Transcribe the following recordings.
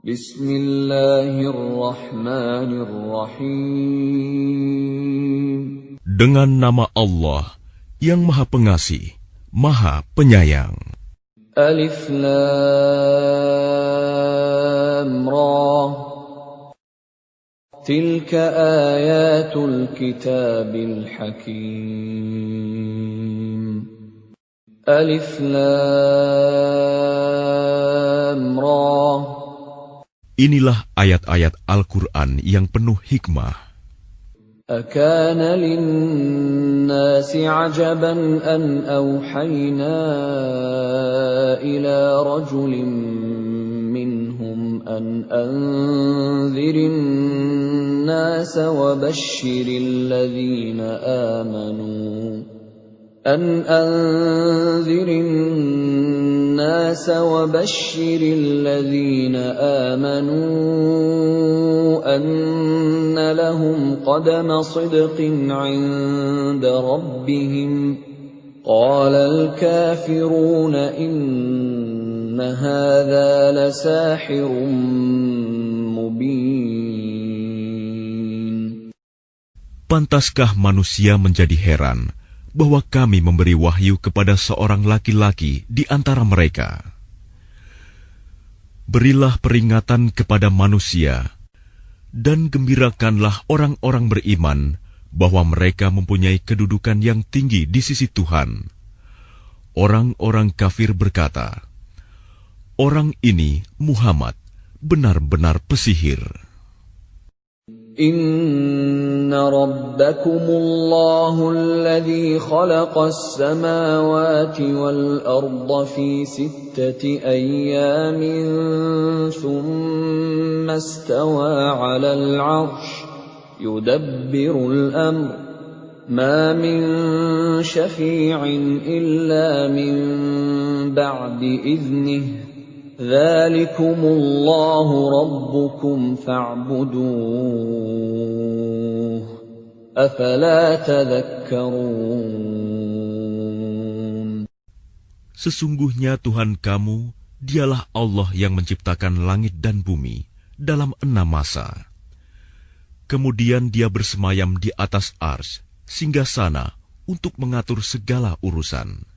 Bismillahirrahmanirrahim. Dengan nama Allah yang Maha Pengasih, Maha Penyayang. Alif Lam Ra. Tilka ayatul kitabil hakim. Alif Lam Ra. Inilah ayat-ayat Al-Quran yang penuh hikmah. أكان للناس عجبا أن أوحينا إلى رجل منهم أن أنذر الناس وبشر الذين آمنوا أن لهم قدم صدق عند ربهم قال الكافرون إن هذا لساحر مبين. Pantaskah manusia menjadi heran bahwa kami memberi wahyu kepada seorang laki-laki di antara mereka? Berilah peringatan kepada manusia, dan gembirakanlah orang-orang beriman bahwa mereka mempunyai kedudukan yang tinggi di sisi Tuhan. Orang-orang kafir berkata, "Orang ini, Muhammad, benar-benar pesihir." Inna rabbakumullahu alladhi khalaqas samawati wal arda fi sittati ayyamin thumma istawa 'alal 'arsy yudabbirul amr ma min syafi'in illa min ba'di idhnihi Dzalikumullahu rabbukum fa'buduh. Afala tadhakkarun. Sesungguhnya Tuhan kamu, dialah Allah yang menciptakan langit dan bumi dalam 6 masa. Kemudian Dia bersemayam di atas arsy, singgasana untuk mengatur segala urusan.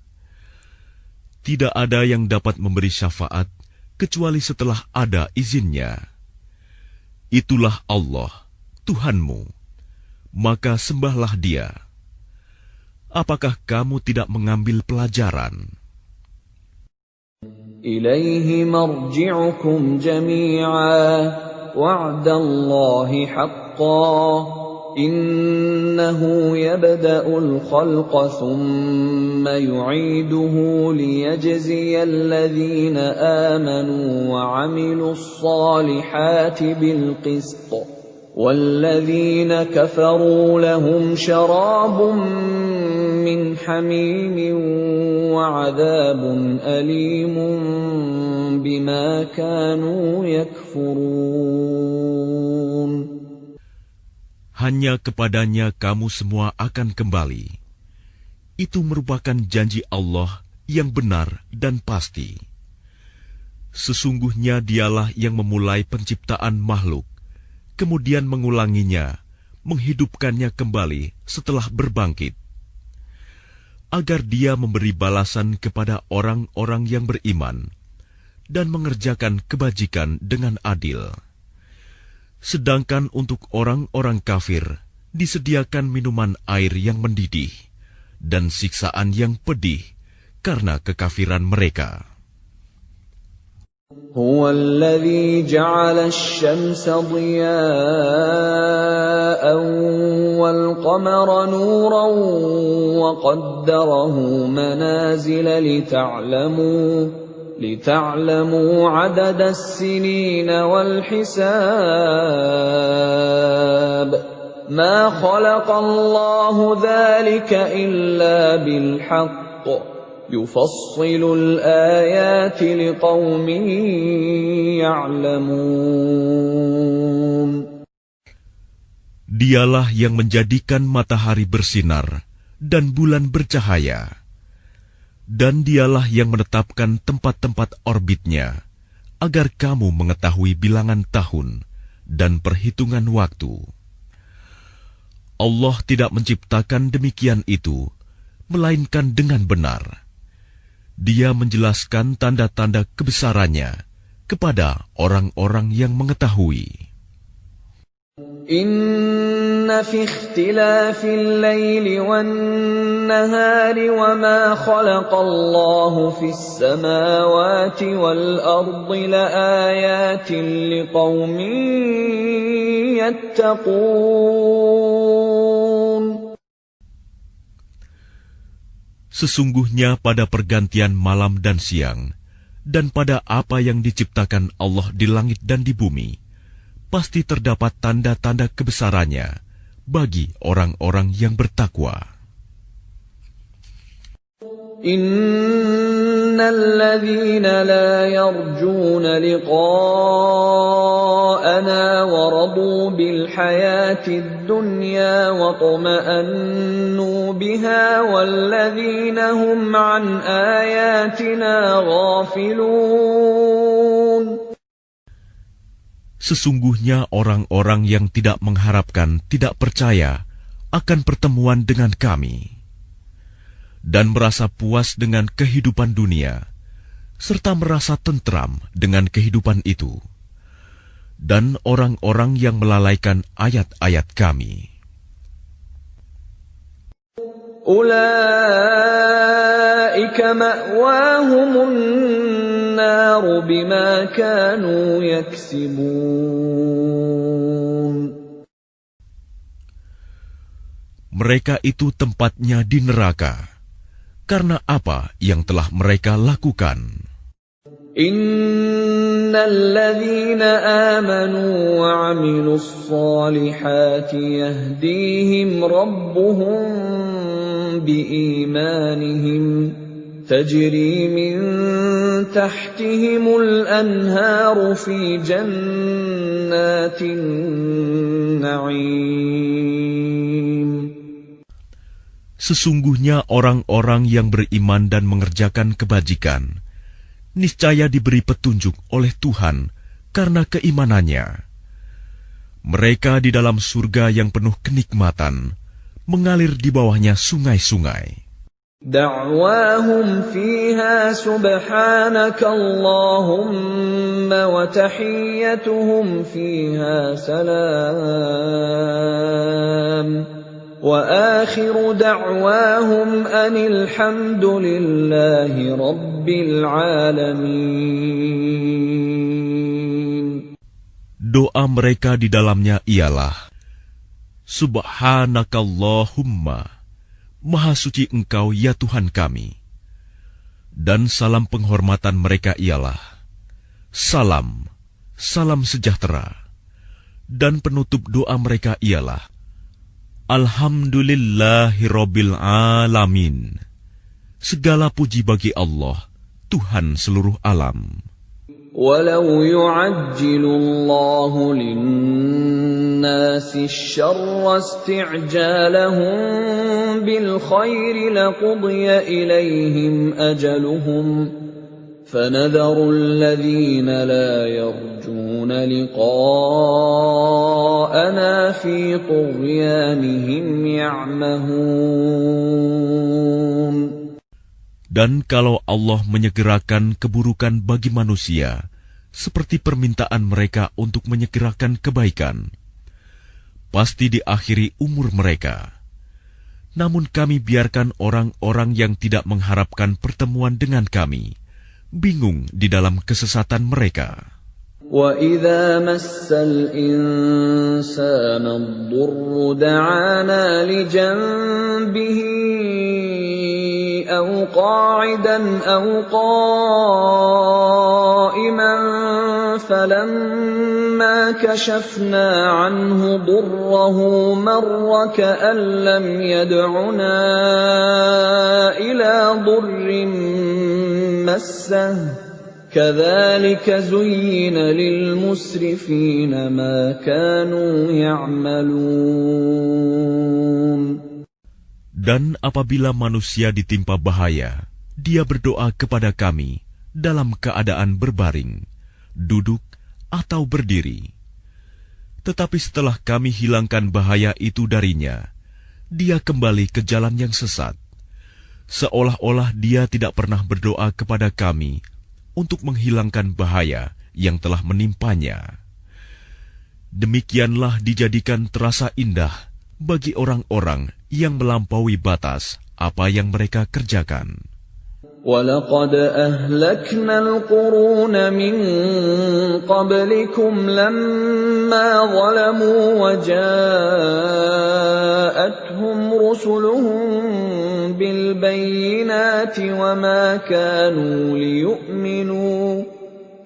Tidak ada yang dapat memberi syafaat kecuali setelah ada izinnya. Itulah Allah, Tuhanmu. Maka sembahlah Dia. Apakah kamu tidak mengambil pelajaran? Ilaihi marji'ukum jami'a wa'dallahi haqqan. Innahu yabda'ul khalqa thumma yu'iduhu liyajziyal ladhina amanu wa 'amilus salihati bil qist. Walladhina kafaru lahum syarabun min hamimin wa 'adzabun alimun bima kanu yakfurun. Hanya kepadanya kamu semua akan kembali. Itu merupakan janji Allah yang benar dan pasti. Sesungguhnya Dialah yang memulai penciptaan makhluk, kemudian mengulanginya, menghidupkannya kembali setelah berbangkit, agar Dia memberi balasan kepada orang-orang yang beriman dan mengerjakan kebajikan dengan adil. Sedangkan untuk orang-orang kafir disediakan minuman air yang mendidih dan siksaan yang pedih karena kekafiran mereka. Huwa alladhi ja'ala asy-syamsa diya'an wal qamara nuran wa qaddarahu manazila لتعلموا عدد السنين والحساب ما خلق الله ذلك إلا بالحق يفصل الآيات لقوم يعلمون. Dialah yang menjadikan matahari bersinar dan bulan bercahaya. Dan Dialah yang menetapkan tempat-tempat orbitnya agar kamu mengetahui bilangan tahun dan perhitungan waktu. Allah tidak menciptakan demikian itu, melainkan dengan benar. Dia menjelaskan tanda-tanda kebesarannya kepada orang-orang yang mengetahui. Inna fi ikhtilafil laili wan nahari wa ma khalaqallahu fis samawati wal ardi laayatin liqaumin yattaqun. Sesungguhnya pada pergantian malam dan siang, dan pada apa yang diciptakan Allah di langit dan di bumi, pasti terdapat tanda-tanda kebesarannya bagi orang-orang yang bertakwa. Innal ladzina la yarjuna liqa'ana wa radu bil hayatid dunya wa tuma'annu biha wal ladzina hum an ayatina ghafilun. Sesungguhnya orang-orang yang tidak mengharapkan, tidak percaya akan pertemuan dengan kami, dan merasa puas dengan kehidupan dunia, serta merasa tentram dengan kehidupan itu, dan orang-orang yang melalaikan ayat-ayat kami. Ulaika ma'wahumun naru bima kanu yaksibun. Mereka itu tempatnya di neraka, karena apa yang telah mereka lakukan. Innal ladzina amanu wa 'amilus solihati yahdihim rabbuhum biimanihim tajri min tahtihimul anharu fi jannatin na'im. Sesungguhnya orang-orang yang beriman dan mengerjakan kebajikan, niscaya diberi petunjuk oleh Tuhan karena keimanannya. Mereka di dalam surga yang penuh kenikmatan, mengalir di bawahnya sungai-sungai. Da'wahum fiha subhanaka Allahumma wa tahiyyatuhum fiha salam. وآخر دعواهم أن الحمد لله رب العالمين. Doa mereka di dalamnya ialah, Subhanakallahumma, Maha suci Engkau ya Tuhan kami. Dan salam penghormatan mereka ialah, Salam, salam sejahtera. Dan penutup doa mereka ialah, Alhamdulillahirabbil alamin. Segala puji bagi Allah, Tuhan seluruh alam. Walau yu'ajjilu Allahu lin-nasi asy-syarra isti'jalahum bil khairi laqudiya ilaihim ajaluhum. فَنَذَرُ الَّذِينَ لَا يَرْجُونَ لِقَاءَنَا فِي طُغْيَانِهِمْ يَعْمَهُونَ. Dan kalau Allah menyegerakan keburukan bagi manusia, seperti permintaan mereka untuk menyegerakan kebaikan, pasti diakhiri umur mereka. Namun kami biarkan orang-orang yang tidak mengharapkan pertemuan dengan kami bingung di dalam kesesatan mereka. وَإِذَا مَسَّ الْإِنسَانَ الضُّرُّ دَعَانَا لِجَنبِهِ أَوْ قَاعِدًا أَوْ قَائِمًا فَلَمَّا كَشَفْنَا عَنْهُ ضُرَّهُ مَرَّ كَأَن لَّمْ يَدْعُنَا إِلَى ضُرٍّ مَّسَّهُ كَذَلِكَ زُيِّنَ لِلْمُسْرِفِينَ مَا كَانُوا يَعْمَلُونَ. Dan apabila manusia ditimpa bahaya, dia berdoa kepada kami dalam keadaan berbaring, duduk, atau berdiri. Tetapi setelah kami hilangkan bahaya itu darinya, dia kembali ke jalan yang sesat, seolah-olah dia tidak pernah berdoa kepada kami untuk menghilangkan bahaya yang telah menimpanya. Demikianlah dijadikan terasa indah bagi orang-orang yang melampaui batas apa yang mereka kerjakan. وَلَقَدْ أَهْلَكْنَا الْقُرُونَ مِنْ قَبْلِكُمْ لَمَّا ظَلَمُوا وَجَاءَتْهُمْ رُسُلُهُم بِالْبَيِّنَاتِ وَمَا كَانُوا لِيُؤْمِنُوا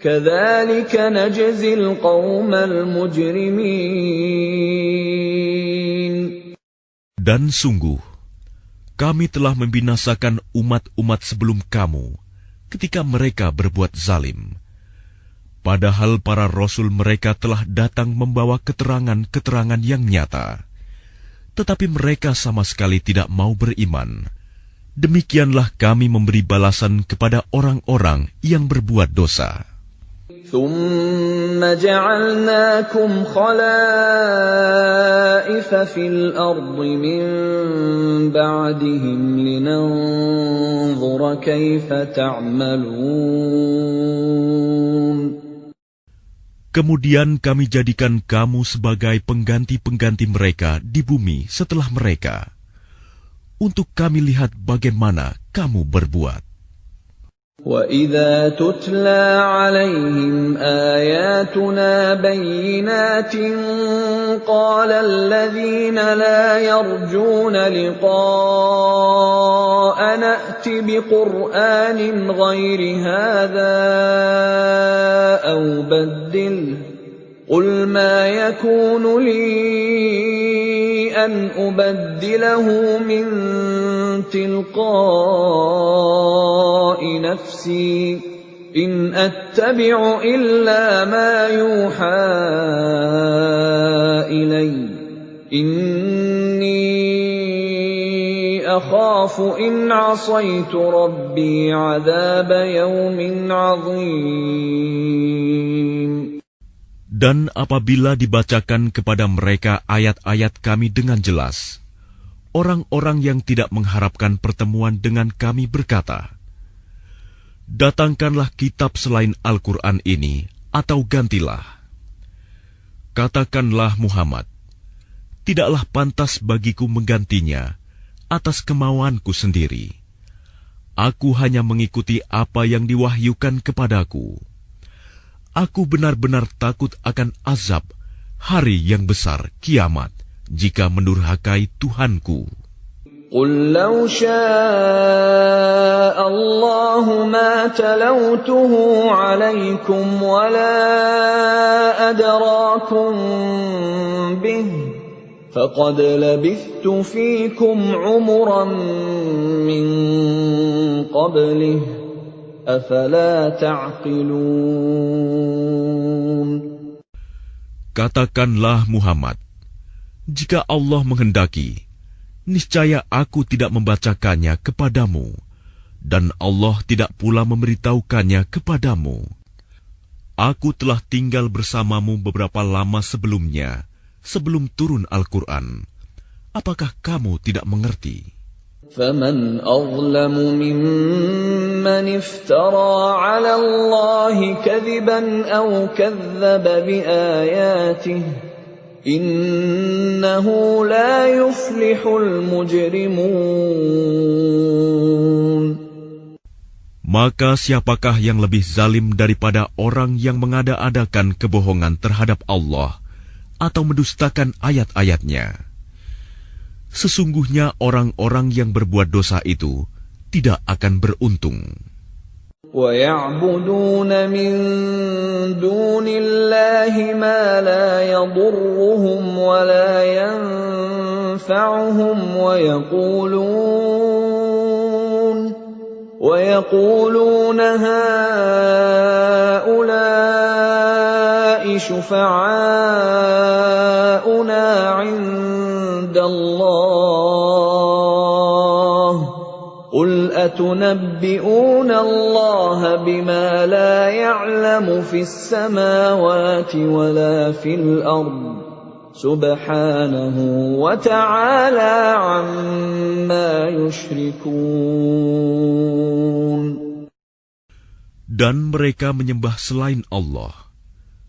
كَذَلِكَ نَجْزِي الْقَوْمَ الْمُجْرِمِينَ. Dan sungguh, kami telah membinasakan umat-umat sebelum kamu ketika mereka berbuat zalim. Padahal para rasul mereka telah datang membawa keterangan-keterangan yang nyata. Tetapi mereka sama sekali tidak mau beriman. Demikianlah kami memberi balasan kepada orang-orang yang berbuat dosa. ثُمَّ جَعَلْنَاكُمْ خَلَائِفَ فِي الْأَرْضِ مِنْ بَعْدِهِمْ لِنَنْظُرَ كَيْفَ تَعْمَلُونَ. Kemudian kami jadikan kamu sebagai pengganti-pengganti mereka di bumi setelah mereka, untuk kami lihat bagaimana kamu berbuat. وَإِذَا تُتْلَى عَلَيْهِمْ آيَاتُنَا بَيِّنَاتٍ قَالَ الَّذِينَ لَا يَرْجُونَ لِقَاءَنَا ائْتِ بِقُرْآنٍ غَيْرِ هَذَا أَوْ بَدِّلْهُ قُلْ مَا يَكُونُ لِي أَنْ أُبَدِّلَهُ مِنْ تِلْقَاءِ نَفْسِي إِنْ أَتَّبِعُ إِلَّا مَا يُوحَى إِلَيَّ إِنِّي أَخَافُ إِنْ عَصَيْتُ رَبِّي عَذَابَ يَوْمٍ عَظِيمٍ. Dan apabila dibacakan kepada mereka ayat-ayat kami dengan jelas, orang-orang yang tidak mengharapkan pertemuan dengan kami berkata, "Datangkanlah kitab selain Al-Quran ini, atau gantilah." Katakanlah Muhammad, "Tidaklah pantas bagiku menggantinya atas kemauanku sendiri. Aku hanya mengikuti apa yang diwahyukan kepadaku. Aku benar-benar takut akan azab hari yang besar kiamat jika mendurhakai Tuhanku." قُلْ لَوْ شَاءَ اللَّهُ مَا تَلَوْتُهُ عَلَيْكُمْ وَلَا أَدْرَاكُمْ بِهِ فَقَدْ لَبِثْتُ فِيكُمْ عُمُرًا مِّن قَبْلِهِ أَفَلَا تَعْقِلُونَ. Katakanlah Muhammad, jika Allah menghendaki, niscaya aku tidak membacakannya kepadamu, dan Allah tidak pula memberitahukannya kepadamu. Aku telah tinggal bersamamu beberapa lama sebelumnya, sebelum turun Al-Quran. Apakah kamu tidak mengerti? فَمَنْ أَظْلَمُ مِمَّنِ افْتَرَى عَلَى اللَّهِ كَذِبًا أَوْ كَذَّبَ بِآيَاتِهِ إِنَّهُ لَا يُفْلِحُ الْمُجْرِمُونَ. Maka siapakah yang lebih zalim daripada orang yang mengada-adakan kebohongan terhadap Allah atau mendustakan ayat-ayatnya? Sesungguhnya orang-orang yang berbuat dosa itu tidak akan beruntung. وَيَعْبُدُونَ مِن دُونِ اللَّهِ مَا لَا يَضُرُّهُمْ وَلَا يَنفَعُهُمْ وَيَقُولُونَ هَٰؤُلَاءِ شُفَعَاؤُنَا عِندَ اللَّهِ قُلْ أَتُنَبِّئُونَ اللَّهَ بِمَا لَا يَعْلَمُ فِي السَّمَاوَاتِ وَلَا فِي الْأَرْضِ سُبْحَانَهُ وَتَعَالَى عَمَّا يُشْرِكُونَ. Dan mereka menyembah selain Allah,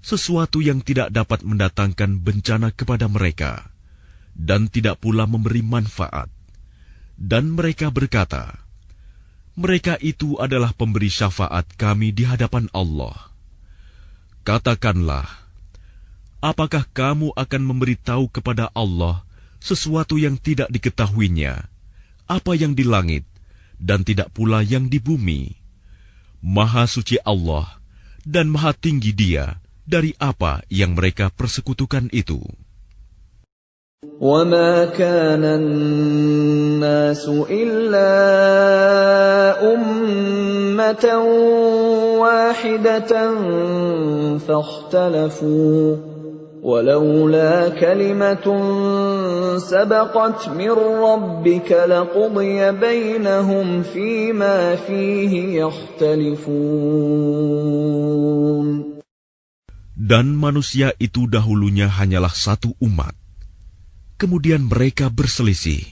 sesuatu yang tidak dapat mendatangkan bencana kepada mereka, dan tidak pula memberi manfaat. Dan mereka berkata, mereka itu adalah pemberi syafaat kami di hadapan Allah. Katakanlah, apakah kamu akan memberitahu kepada Allah sesuatu yang tidak diketahuinya, apa yang di langit, dan tidak pula yang di bumi? Maha suci Allah, dan maha tinggi Dia dari apa yang mereka persekutukan itu. وَمَا كَانَ النَّاسُ إِلَّا أُمَّةً وَاحِدَةً فَاخْتَلَفُوا وَلَوْلَا كَلِمَةٌ سَبَقَتْ مِنْ رَبِّكَ لَقُضِيَ بَيْنَهُمْ فِيمَا فِيهِ يَخْتَلِفُونَ. Dan manusia itu dahulunya hanyalah satu umat. Kemudian mereka berselisih.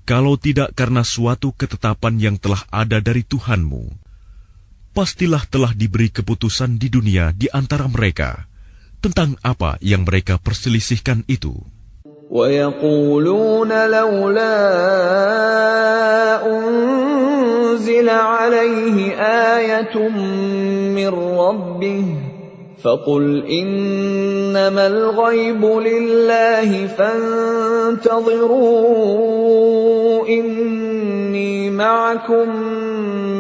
Kalau tidak karena suatu ketetapan yang telah ada dari Tuhanmu, pastilah telah diberi keputusan di dunia di antara mereka tentang apa yang mereka perselisihkan itu. وَيَقُولُونَ لَوْلَا أُنْزِلَ عَلَيْهِ آيَةٌ مِّن رَّبِّهِ فَقُلْ إِنَّمَا الْغَيْبُ لِلَّهِ فَانْتَظِرُوا إِنِّي مَعَكُمْ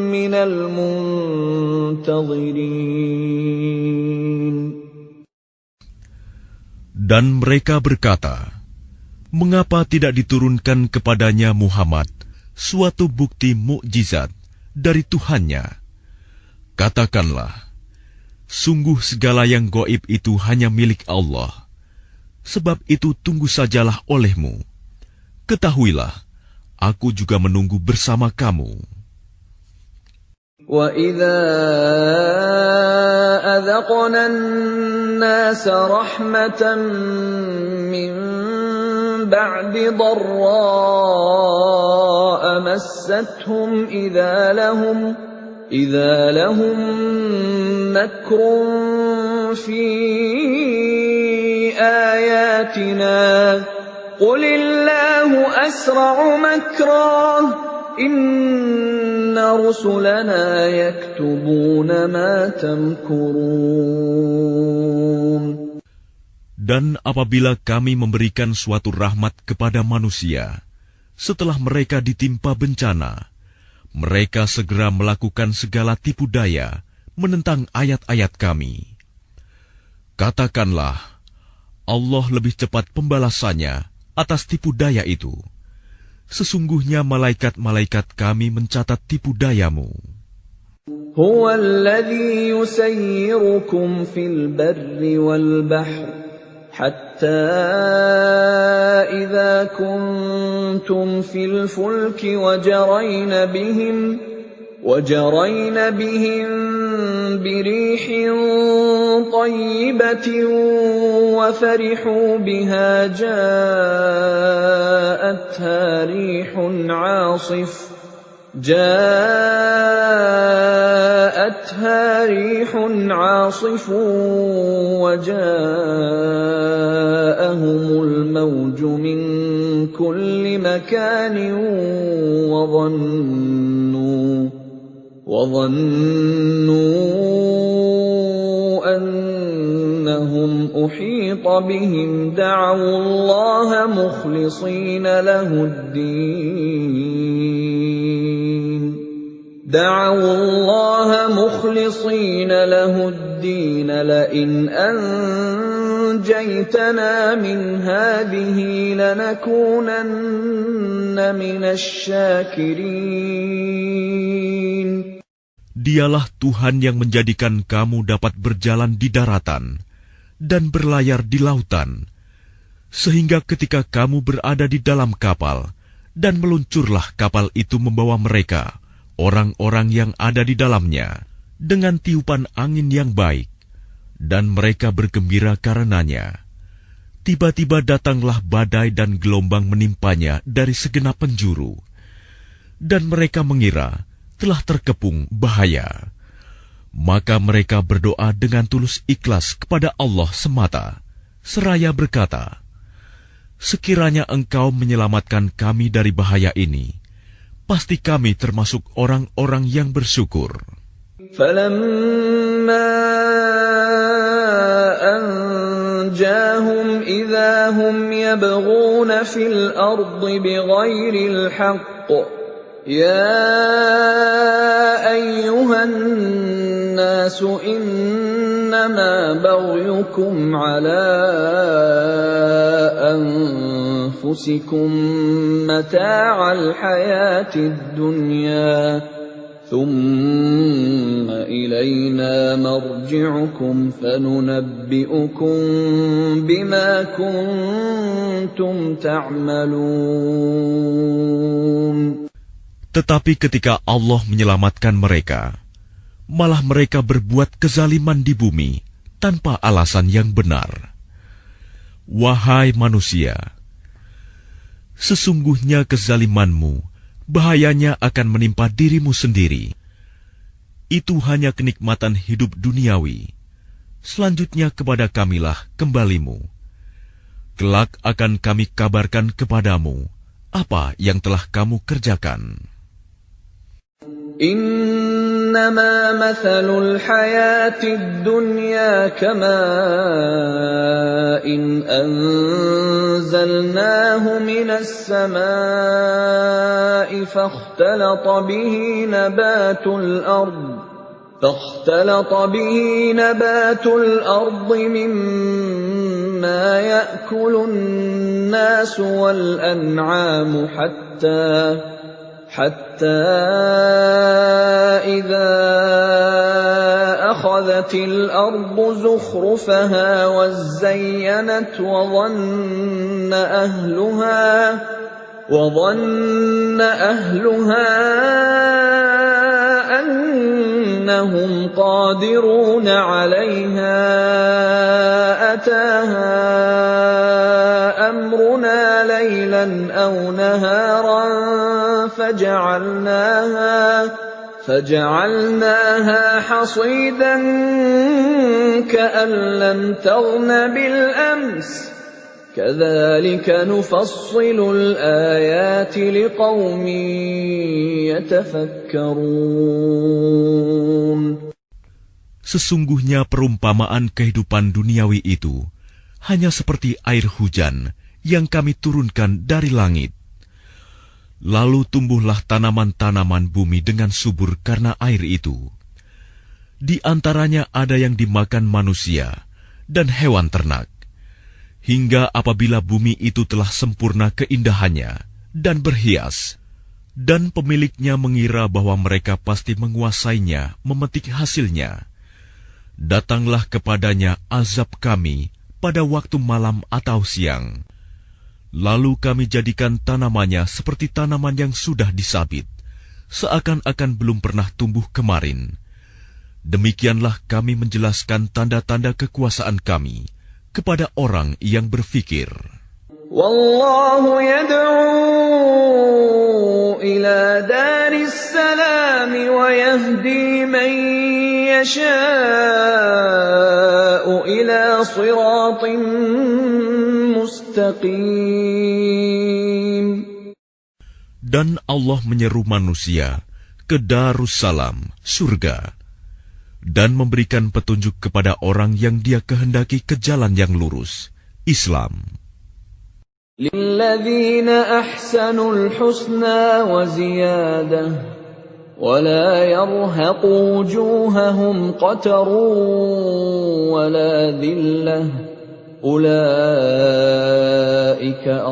مِنَ الْمُنْتَظِرِينَ. Dan mereka berkata, mengapa tidak diturunkan kepadanya Muhammad suatu bukti mukjizat dari Tuhannya? Katakanlah, sungguh segala yang gaib itu hanya milik Allah. Sebab itu tunggu sajalah olehmu. Ketahuilah, aku juga menunggu bersama kamu. وَإِذَا أَذَقْنَا النَّاسَ رَحْمَةً مِّن بَعْدِ ضَرَّاءَ مَسَّتْهُمْ إِذَا لَهُم مَّكْرٌ فِي آيَاتِنَا قُلِ اللَّهُ أَسْرَعُ مَكْرًا إِنَّ رُسُلَنَا يَكْتُبُونَ مَا تَمْكُرُونَ. Dan apabila kami memberikan suatu rahmat kepada manusia, setelah mereka ditimpa bencana, mereka segera melakukan segala tipu daya menentang ayat-ayat kami. Katakanlah, Allah lebih cepat pembalasannya atas tipu daya itu. Sesungguhnya malaikat-malaikat kami mencatat tipu dayamu. هُوَ الَّذِي يُسَيِّرُكُمْ فِي الْبَرِّ وَالْبَحْرِ حَتَّى إِذَا كُنتُمْ فِي الْفُلْكِ وَجَرَيْنَ بِهِمْ بِرِيحٍ طَيِّبَةٍ وَفَرِحُوا بِهَا جَاءَتْهَا رِيحٌ عَاصِفٌ وَجَاءَهُمُ الْمَوْجُ مِنْ كُلِّ مَكَانٍ وَظَنُّوا أَنَّهُمْ أُحِيطَ بِهِمْ دَعَوُا اللَّهَ مُخْلِصِينَ لَهُ الدِّينَ لَئِنْ أَنْجَيْتَنَا مِنْ هَٰذِهِ لَنَكُونَنَّ مِنَ الشَّاكِرِينَ. Dialah Tuhan yang menjadikan kamu dapat berjalan di daratan dan berlayar di lautan, sehingga ketika kamu berada di dalam kapal Dan meluncurlah kapal itu membawa mereka, orang-orang yang ada di dalamnya, dengan tiupan angin yang baik, dan mereka bergembira karenanya. Tiba-tiba datanglah badai dan gelombang menimpanya dari segenap penjuru, dan mereka mengira telah terkepung bahaya. Maka mereka berdoa dengan tulus ikhlas kepada Allah semata, seraya berkata, "Sekiranya Engkau menyelamatkan kami dari bahaya ini, pasti kami termasuk orang-orang yang bersyukur." فَلَمَّا أَنْجَاهُمْ إِذَا هُمْ يَبْغُونَ فِي الْأَرْضِ بِغَيْرِ الْحَقِّ يَا أَيُّهَا النَّاسُ إِنَّمَا بَغْيُكُمْ عَلَى أَنفُسِكُم مَّتَاعَ الْحَيَاةِ الدُّنْيَا ثُمَّ إِلَيْنَا مَرْجِعُكُمْ فَنُنَبِّئُكُم بِمَا كُنتُمْ تَعْمَلُونَ. Tetapi ketika Allah menyelamatkan mereka, malah mereka berbuat kezaliman di bumi tanpa alasan yang benar. Wahai manusia, sesungguhnya kezalimanmu bahayanya akan menimpa dirimu sendiri. Itu hanya kenikmatan hidup duniawi. Selanjutnya kepada Kamilah kembalimu. Kelak akan kami kabarkan kepadamu apa yang telah kamu kerjakan. إنما مثل الحياة الدنيا كماء أنزلناه من السماء فاختلط به نبات الأرض مما يأكل الناس والأنعام حتى إذا أخذت الأرض زخرفها وزينت وظن أهلها أنهم قادرون عليها أتاها أمرنا ليلا أو نهارا فجعلناها حصيدا كأن لم تغن بالأمس كذلك نفصل الآيات لقوم يتفكرون. Sesungguhnya perumpamaan kehidupan duniawi itu hanya seperti air hujan yang kami turunkan dari langit. Lalu tumbuhlah tanaman-tanaman bumi dengan subur karena air itu. Di antaranya ada yang dimakan manusia dan hewan ternak. Hingga apabila bumi itu telah sempurna keindahannya dan berhias, dan pemiliknya mengira bahwa mereka pasti menguasainya, memetik hasilnya, datanglah kepadanya azab kami pada waktu malam atau siang. Lalu kami jadikan tanamannya seperti tanaman yang sudah disabit, seakan-akan belum pernah tumbuh kemarin. Demikianlah kami menjelaskan tanda-tanda kekuasaan kami kepada orang yang berfikir. Wallahu yad'u ila daris salam wa yahdi man yasha'u ila siratin mustaqim. Dan Allah menyeru manusia ke Darussalam, surga, dan memberikan petunjuk kepada orang yang Dia kehendaki ke jalan yang lurus, Islam. Lilladzina ahsanul husna wa ziyadah wa la yarhaqu wujuhahum qatarun wa la dhillah ulaika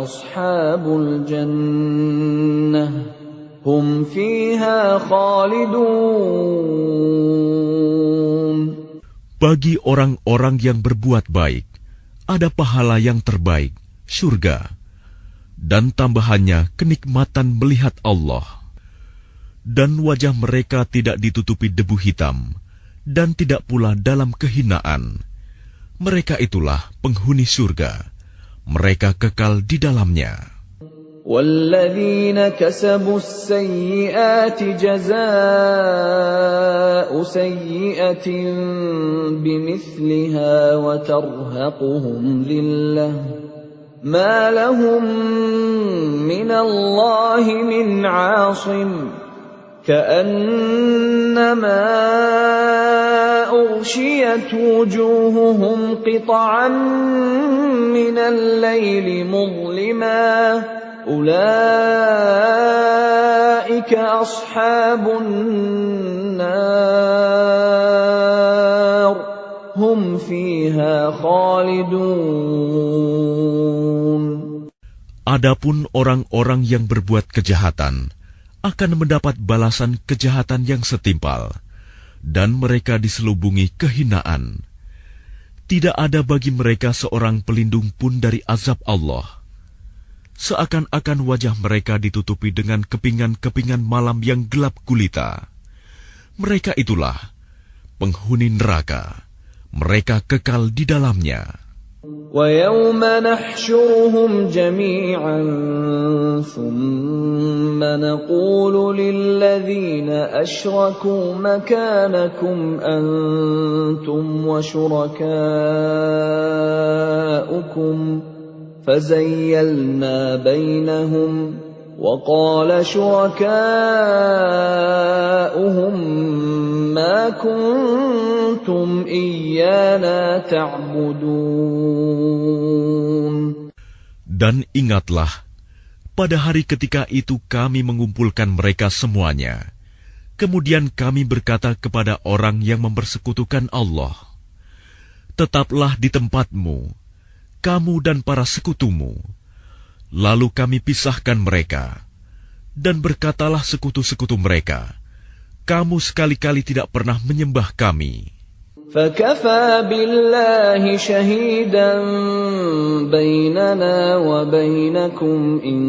ashabul jannah hum fiha khalidun. Bagi orang-orang yang berbuat baik, ada pahala yang terbaik, surga, dan tambahannya kenikmatan melihat Allah. Dan wajah mereka tidak ditutupi debu hitam, dan tidak pula dalam kehinaan. Mereka itulah penghuni surga. Mereka kekal di dalamnya. وَالَّذِينَ كَسَبُوا السَّيِّئَاتِ جَزَاءُ سَيِّئَةٍ بِمِثْلِهَا وَتَرْهَقُهُمْ ذِلَّةٌ مَا لَهُم مِّنَ اللَّهِ مِنْ عَاصِمٍ كَأَنَّمَا أُغْشِيَتْ وُجُوهُهُمْ قِطَعًا مِّنَ اللَّيْلِ مُظْلِمًا أُولَئِكَ أَصْحَابُ النَّارِ هُمْ فِيهَا خَالِدُونَ. Adapun orang-orang yang berbuat kejahatan akan mendapat balasan kejahatan yang setimpal, dan mereka diselubungi kehinaan. Tidak ada bagi mereka seorang pelindung pun dari azab Allah. Seakan-akan wajah mereka ditutupi dengan kepingan-kepingan malam yang gelap gulita. Mereka itulah penghuni neraka. Mereka kekal di dalamnya. وَيَوْمَ نَحْشُرُهُمْ جَمِيعًا ثُمَّ نَقُولُ لِلَّذِينَ أَشْرَكُوا مَكَانَكُمْ أَنْتُمْ وَشُرَكَاؤُكُمْ فَزَيَّلْنَا بَيْنَهُمْ وَقَالَ شُرَكَاؤُهُمْ مَا كُنتُمْ إِيَّانَا تَعْبُدُونَ. Dan ingatlah, pada hari ketika itu kami mengumpulkan mereka semuanya. Kemudian kami berkata kepada orang yang mempersekutukan Allah, "Tetaplah di tempatmu, kamu dan para sekutumu." Lalu kami pisahkan mereka, dan berkatalah sekutu-sekutu mereka, "Kamu sekali-kali tidak pernah menyembah kami." فَكَفَى بِاللَّهِ شَهِيدًا بَيْنَنَا وَبَيْنَكُمْ إِن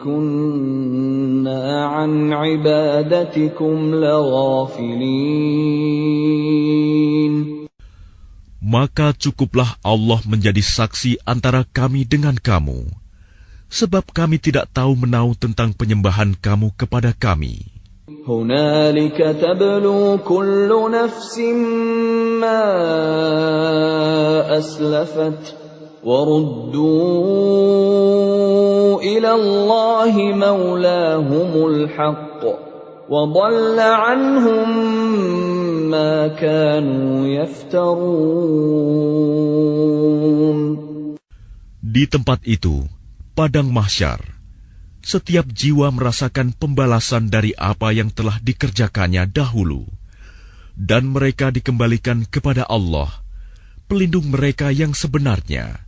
كُنَّا عَنْ عِبَادَتِكُمْ لَغَافِلِينَ. Maka cukuplah Allah menjadi saksi antara kami dengan kamu, sebab kami tidak tahu menau tentang penyembahan kamu kepada kami. هُنَالِكَ تَبْلُو كُلُّ نَفْسٍ مَّا أَسْلَفَتْ وَرُدُّوا إِلَى اللَّهِ مَوْلَاهُمُ الْحَقِّ وَضَلَّ عَنْهُم مَّا كَانُوا يَفْتَرُونَ. Di tempat itu, padang mahsyar, setiap jiwa merasakan pembalasan dari apa yang telah dikerjakannya dahulu, dan mereka dikembalikan kepada Allah, pelindung mereka yang sebenarnya,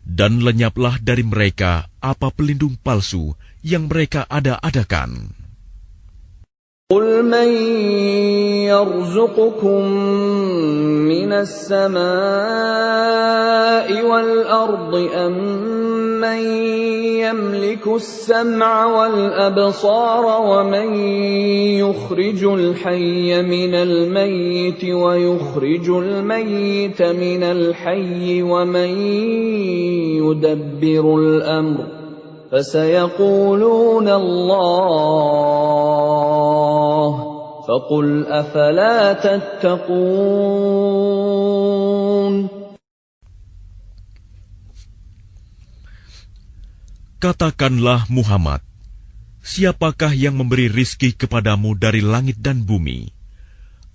dan lenyaplah dari mereka apa pelindung palsu yang mereka ada-adakan. قُلْ مَنْ يَرْزُقُكُمْ مِنَ السَّمَاءِ وَالْأَرْضِ أَمَّنْ يَمْلِكُ السَّمْعَ وَالْأَبْصَارَ وَمَنْ يُخْرِجُ الْحَيَّ مِنَ الْمَيِّتِ وَيُخْرِجُ الْمَيِّتَ مِنَ الْحَيِّ وَمَنْ يُدَبِّرُ الْأَمْرَ فَسَيَقُولُونَ اللَّهُ فَقُلْ أَفَلَا تَتَّقُونَ. Katakanlah Muhammad, siapakah yang memberi rizki kepadamu dari langit dan bumi?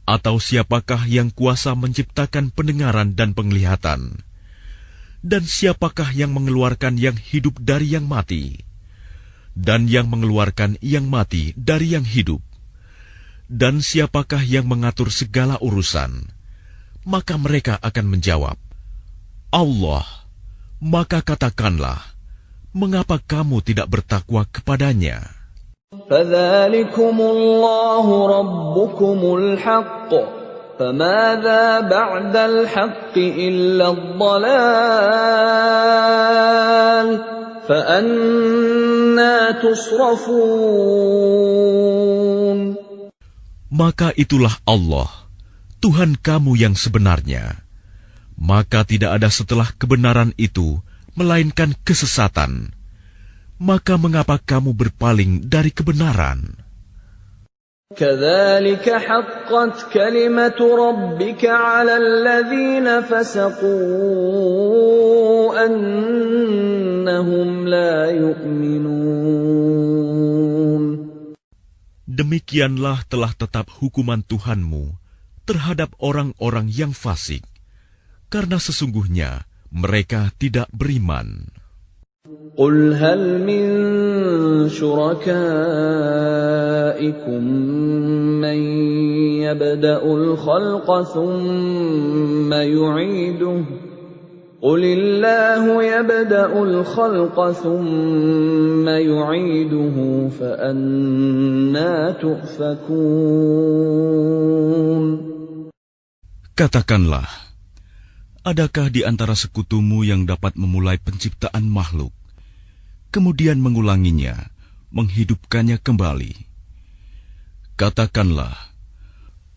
Atau siapakah yang kuasa menciptakan pendengaran dan penglihatan? Dan siapakah yang mengeluarkan yang hidup dari yang mati? Dan yang mengeluarkan yang mati dari yang hidup? Dan siapakah yang mengatur segala urusan? Maka mereka akan menjawab, Allah. Maka katakanlah, mengapa kamu tidak bertakwa kepadanya? فَذَلِكُمُ اللَّهُ رَبُّكُمُ الْحَقُّ فَمَاذَا بَعْدَ الْحَقِّ إِلَّا الضَّلَالُ فأنا تصرفون. Maka itulah Allah, Tuhan kamu yang sebenarnya. Maka tidak ada setelah kebenaran itu, melainkan kesesatan. Maka mengapa kamu berpaling dari kebenaran? كذلك حقت كلمة ربك على الذين فسقوا أنهم لا يؤمنون. Demikianlah telah tetap hukuman Tuhanmu terhadap orang-orang yang fasik, karena sesungguhnya mereka tidak beriman. قل هل من شركائكم من يبدأ الخلق ثم يعيده قل الله يبدأ الخلق ثم يعيده فأنى تؤفكون. Katakanlah, adakah di antara sekutumu yang dapat memulai penciptaan makhluk, kemudian mengulanginya, menghidupkannya kembali? Katakanlah,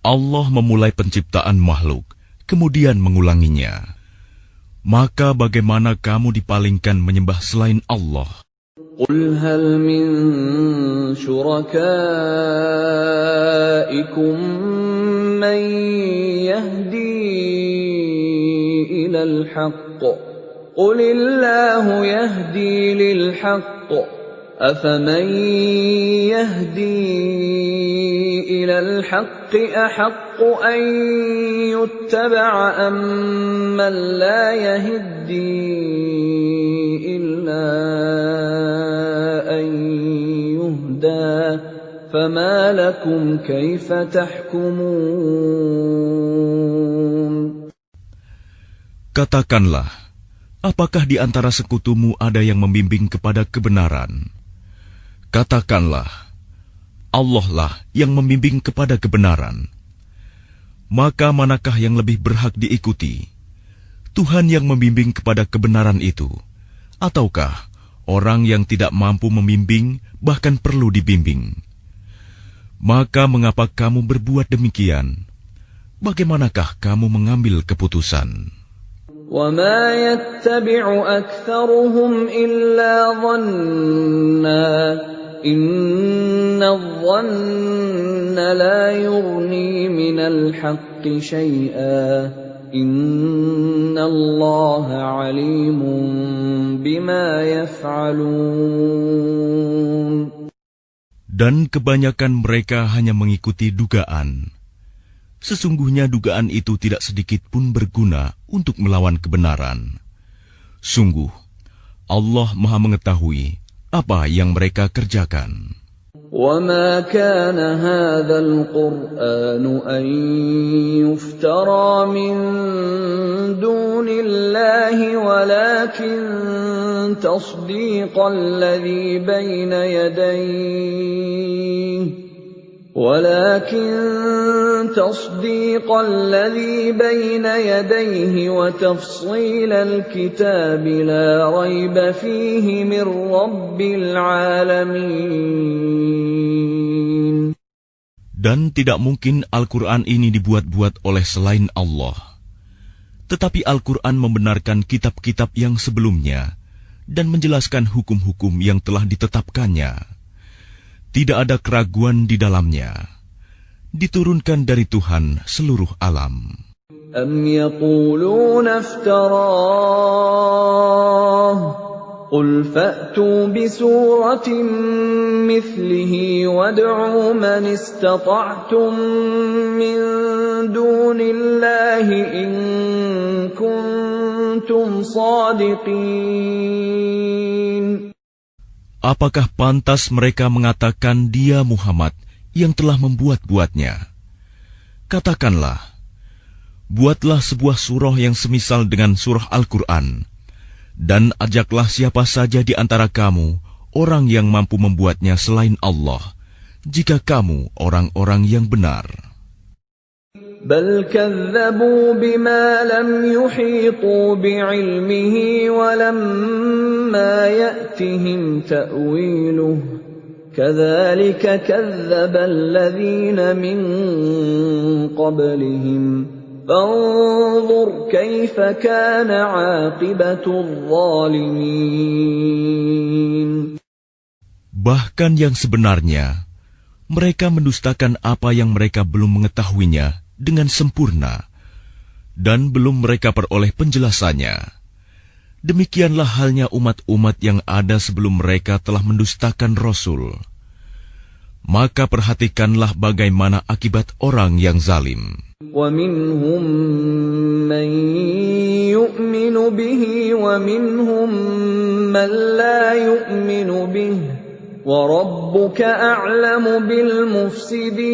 Allah memulai penciptaan makhluk, kemudian mengulanginya. Maka bagaimana kamu dipalingkan menyembah selain Allah? قل هل من شركائكم من يهدي إلى الحق قل الله يهدي للحق أفمن يهدي إلى الحق أحق أن يتبع أمن لا يهدي إلا أن يهدى فما لكم كيف تحكمون. Katakanlah, apakah di antara sekutumu ada yang membimbing kepada kebenaran? Katakanlah, Allah lah yang membimbing kepada kebenaran. Maka manakah yang lebih berhak diikuti? Tuhan yang membimbing kepada kebenaran itu, ataukah orang yang tidak mampu membimbing, bahkan perlu dibimbing? Maka mengapa kamu berbuat demikian? Bagaimanakah kamu mengambil keputusan? وَمَا يَتَّبِعُ أَكْثَرُهُمْ إِلَّا ظَنًّا إِنَّ الظَّنَّ لَا يُغْنِي مِنَ الْحَقِّ شَيْئًا إِنَّ اللَّهَ عَلِيمٌ بِمَا يَفْعَلُونَ. Dan kebanyakan mereka hanya mengikuti dugaan. Sesungguhnya dugaan itu tidak sedikit pun berguna untuk melawan kebenaran. Sungguh, Allah Maha mengetahui apa yang mereka kerjakan. وَمَا كَانَ هَذَا الْقُرْآنُ أَن يُفْتَرَى مِن دُونِ اللَّهِ وَلَكِن تَصْدِيقَ الَّذِي بَيْنَ يَدَيْهِ وَتَفْصِيلَ الْكِتَابِ لَا رَيْبَ فِيهِ مِنْ رَبِّ الْعَالَمِينَ. Dan tidak mungkin Al-Quran ini dibuat-buat oleh selain Allah. Tetapi Al-Quran membenarkan kitab-kitab yang sebelumnya dan menjelaskan hukum-hukum yang telah ditetapkannya. Tidak ada keraguan di dalamnya. Diturunkan dari Tuhan seluruh alam. أَمْ يَقُولُونَ افْتَرَاهُ قُلْ فَأْتُوا بِسُورَةٍ مِثْلِهِ وَادْعُوا مَنِ اسْتَطَعْتُم مِّن دُونِ اللَّهِ إِن كُنتُمْ صَادِقِينَ. Apakah pantas mereka mengatakan dia Muhammad yang telah membuat-buatnya? Katakanlah, buatlah sebuah surah yang semisal dengan surah Al-Quran, dan ajaklah siapa saja di antara kamu, orang yang mampu membuatnya selain Allah, jika kamu orang-orang yang benar. بل كذبوا بما لم يحيطوا بعلمه ولما يأتهم تأويله كذلك كذب الذين من قبلهم فانظر كيف كان عاقبة الظالمين. Bahkan yang sebenarnya, mereka mendustakan apa yang mereka belum mengetahuinya dengan sempurna, dan belum mereka peroleh penjelasannya. Demikianlah halnya umat-umat yang ada sebelum mereka telah mendustakan Rasul. Maka perhatikanlah bagaimana akibat orang yang zalim. وَمِنْهُمْ مَنْ يُؤْمِنُ بِهِ وَمِنْهُمْ مَنْ لَا يُؤْمِنُ بِهِ وَرَبُّكَ أَعْلَمُ بِالْمُفْسِدِينَ.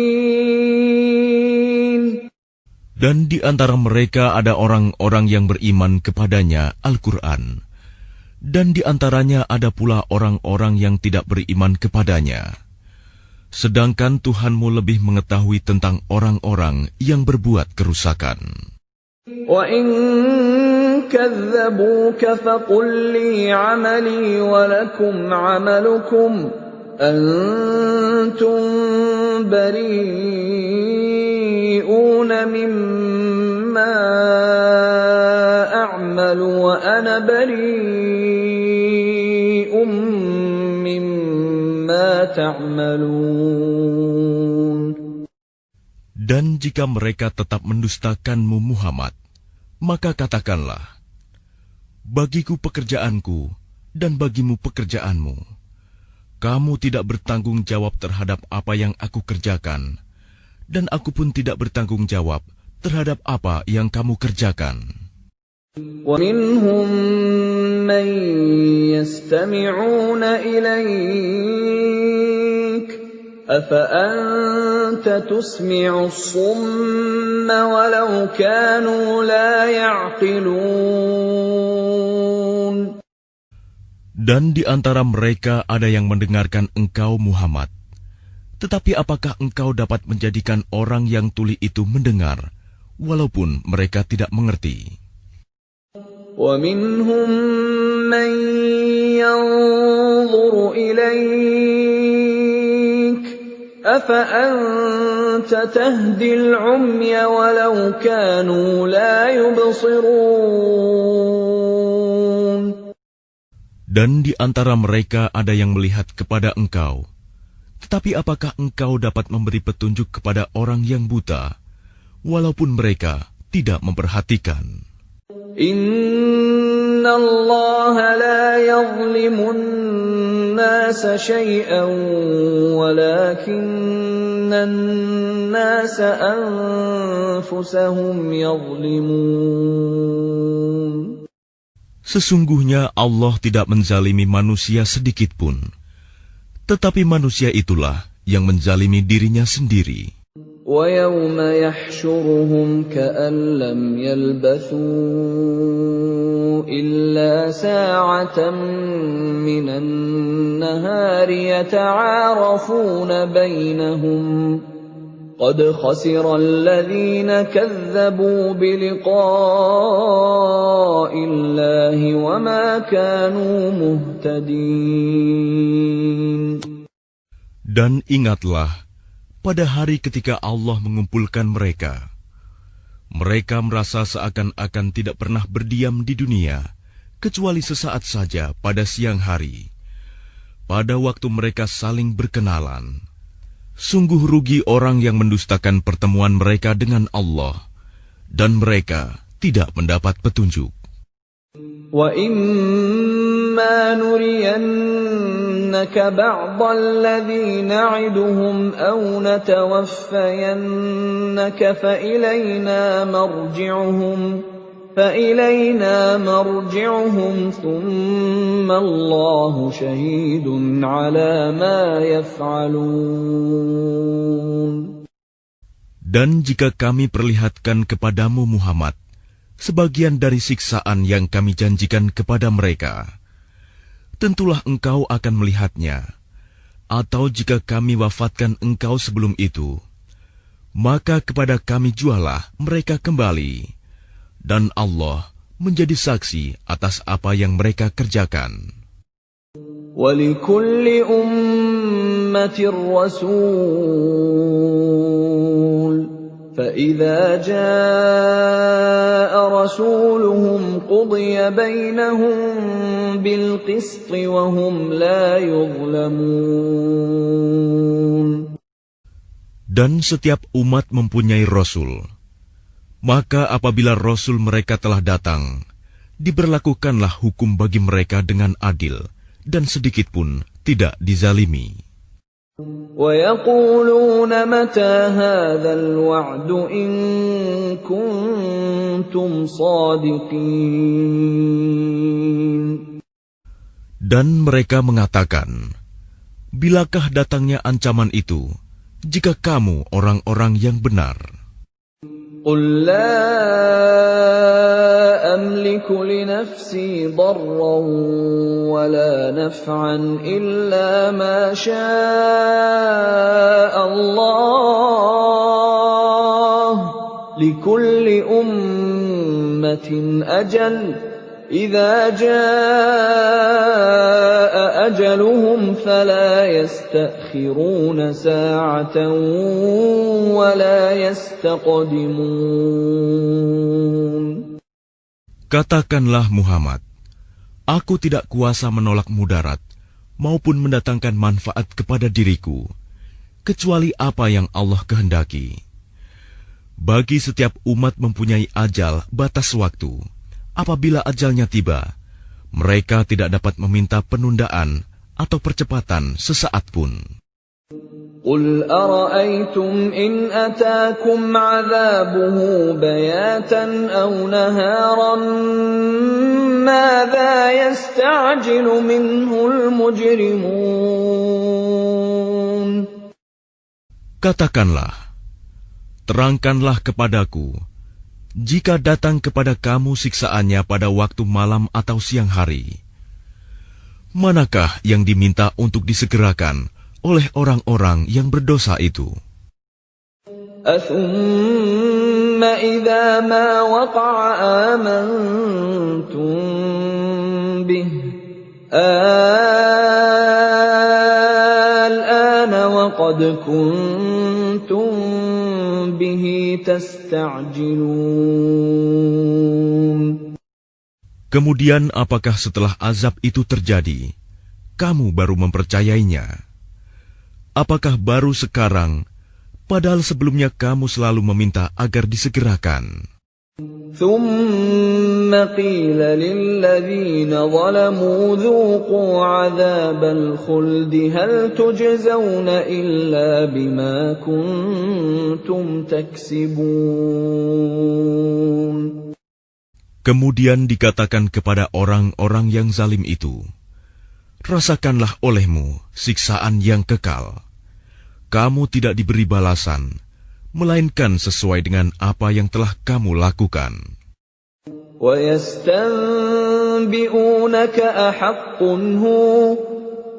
Dan di antara mereka ada orang-orang yang beriman kepadanya Al-Quran, dan di antaranya ada pula orang-orang yang tidak beriman kepadanya. Sedangkan Tuhanmu lebih mengetahui tentang orang-orang yang berbuat kerusakan. وَإِن كَذَّبُوكَ فَقُل لِّي عَمَلِي وَلَكُمْ عَمَلُكُمْ أَنتُم بَرِيئُونَ مِمَّا أَعْمَلُ وَأَنَا بَرِيءٌ مِّمَّا تَعْمَلُونَ. Dan jika mereka tetap mendustakanmu Muhammad, maka katakanlah, bagiku pekerjaanku dan bagimu pekerjaanmu. Kamu tidak bertanggung jawab terhadap apa yang aku kerjakan, dan aku pun tidak bertanggung jawab terhadap apa yang kamu kerjakan. وَمِنْهُمْ مَنْ يَسْتَمِعُونَ إِلَيْكَ أَفَأَنْتَ تُسْمِعُ الصُّمَّ وَلَوْ كَانُوا لَا يَعْقِلُونَ. Dan di antara mereka ada yang mendengarkan engkau Muhammad. Tetapi apakah engkau dapat menjadikan orang yang tuli itu mendengar, walaupun mereka tidak mengerti? وَمِنْهُمْ مَنْ يَنْظُرُ إِلَيْكَ أَفَأَنْتَ تَهْدِي الْعُمْيَ وَلَوْ كَانُوا لَا يُبْصِرُونَ. Dan di antara mereka ada yang melihat kepada engkau. Tetapi apakah engkau dapat memberi petunjuk kepada orang yang buta, walaupun mereka tidak memperhatikan? Inna Allah la yazlimun nasa shay'an walakinna nasa anfusahum yazlimun. Sesungguhnya Allah tidak menzalimi manusia sedikitpun, tetapi manusia itulah yang menzalimi dirinya sendiri. وَيَوْمَ يَحْشُرُهُمْ كَأَن لَّمْ يَلْبَثُوا إِلَّا سَاعَةً مِّنَ النَّهَارِ يَتَعَارَفُونَ بَيْنَهُمْ قَدْ خَسِرَ الَّذِينَ كَذَّبُوا بِلِقَاءِ اللَّهِ وَمَا كَانُوا مُهْتَدِينَ. Dan ingatlah, pada hari ketika Allah mengumpulkan mereka, mereka merasa seakan-akan tidak pernah berdiam di dunia, kecuali sesaat saja pada siang hari. Pada waktu mereka saling berkenalan, sungguh rugi orang yang mendustakan pertemuan mereka dengan Allah, dan mereka tidak mendapat petunjuk. وَإِمَّا نُرِيَنَّكَ بَعْضَ الَّذِي نَعِدُهُمْ أَوْ نَتَوَفَّيَنَّكَ فَإِلَيْنَا مَرْجِعُهُمْ ثُمَّ اللَّهُ شَهِيدٌ عَلَى مَا يَفْعَلُونَ. Dan jika kami perlihatkan kepadamu Muhammad sebagian dari siksaan yang kami janjikan kepada mereka, tentulah engkau akan melihatnya. Atau jika kami wafatkan engkau sebelum itu, maka kepada kami jualah mereka kembali, dan Allah menjadi saksi atas apa yang mereka kerjakan. وَلِكُلِّ أُمَّةٍ رَّسُولٌ فَإِذَا جَاءَ رَسُولُهُمْ قُضِيَ بَيْنَهُم بِالْقِسْطِ وَهُمْ لَا يُظْلَمُونَ. Dan setiap umat mempunyai Rasul. Maka apabila Rasul mereka telah datang, diberlakukanlah hukum bagi mereka dengan adil, dan sedikit pun tidak dizalimi. وَيَقُولُونَ مَتَى هَذَا الْوَعْدُ إِن كُنتُمْ صَادِقِينَ. Dan mereka mengatakan, bilakah datangnya ancaman itu, jika kamu orang-orang yang benar? قُل لَّا أَمْلِكُ لِنَفْسِي ضَرًّا وَلَا نَفْعًا إِلَّا مَا شَاءَ اللَّهُ ۗ لِكُلِّ أُمَّةٍ أَجَلٌ ۖ إِذَا جَاءَ أَجَلُهُمْ فَلَا يَسْتَأْخِرُونَ سَاعَةً وَلَا يَسْتَقْدِمُونَ. Katakanlah Muhammad, aku tidak kuasa menolak mudarat maupun mendatangkan manfaat kepada diriku, kecuali apa yang Allah kehendaki. Bagi setiap umat mempunyai ajal batas waktu. Apabila ajalnya tiba, mereka tidak dapat meminta penundaan atau percepatan sesaat pun. قُلْ أَرَأَيْتُمْ إِنْ أَتَاكُمْ عَذَابُهُ بَيَاتًا أَوْ نَهَارًا مَاذَا يَسْتَعْجِلُ مِنْهُ الْمُجْرِمُونَ. Katakanlah, terangkanlah kepadaku, jika datang kepada kamu siksaannya pada waktu malam atau siang hari, manakah yang diminta untuk disegerakan oleh orang-orang yang berdosa itu? أَثُمَّ إِذَا مَا وَقَعَ آمَنْتُمْ بِهِ الْآنَ وَقَدْ كُنْتُمْ بِهِ تَسْتَعْجِلُونَ. Kemudian apakah setelah azab itu terjadi, kamu baru mempercayainya? Apakah baru sekarang, padahal sebelumnya kamu selalu meminta agar disegerakan? ثُمَّ قِيلَ لِلَّذِينَ ظَلَمُوا ذُوقُوا عَذَابَ الْخُلْدِ هَلْ تُجْزَوْنَ إِلَّا بِمَا كُنتُمْ تَكْسِبُونَ. Kemudian dikatakan kepada orang-orang yang zalim itu, rasakanlah olehmu siksaan yang kekal. Kamu tidak diberi balasan, melainkan sesuai dengan apa yang telah kamu lakukan. وَيَسْتَنْبِئُونَكَ أَحَقٌّ هُوَ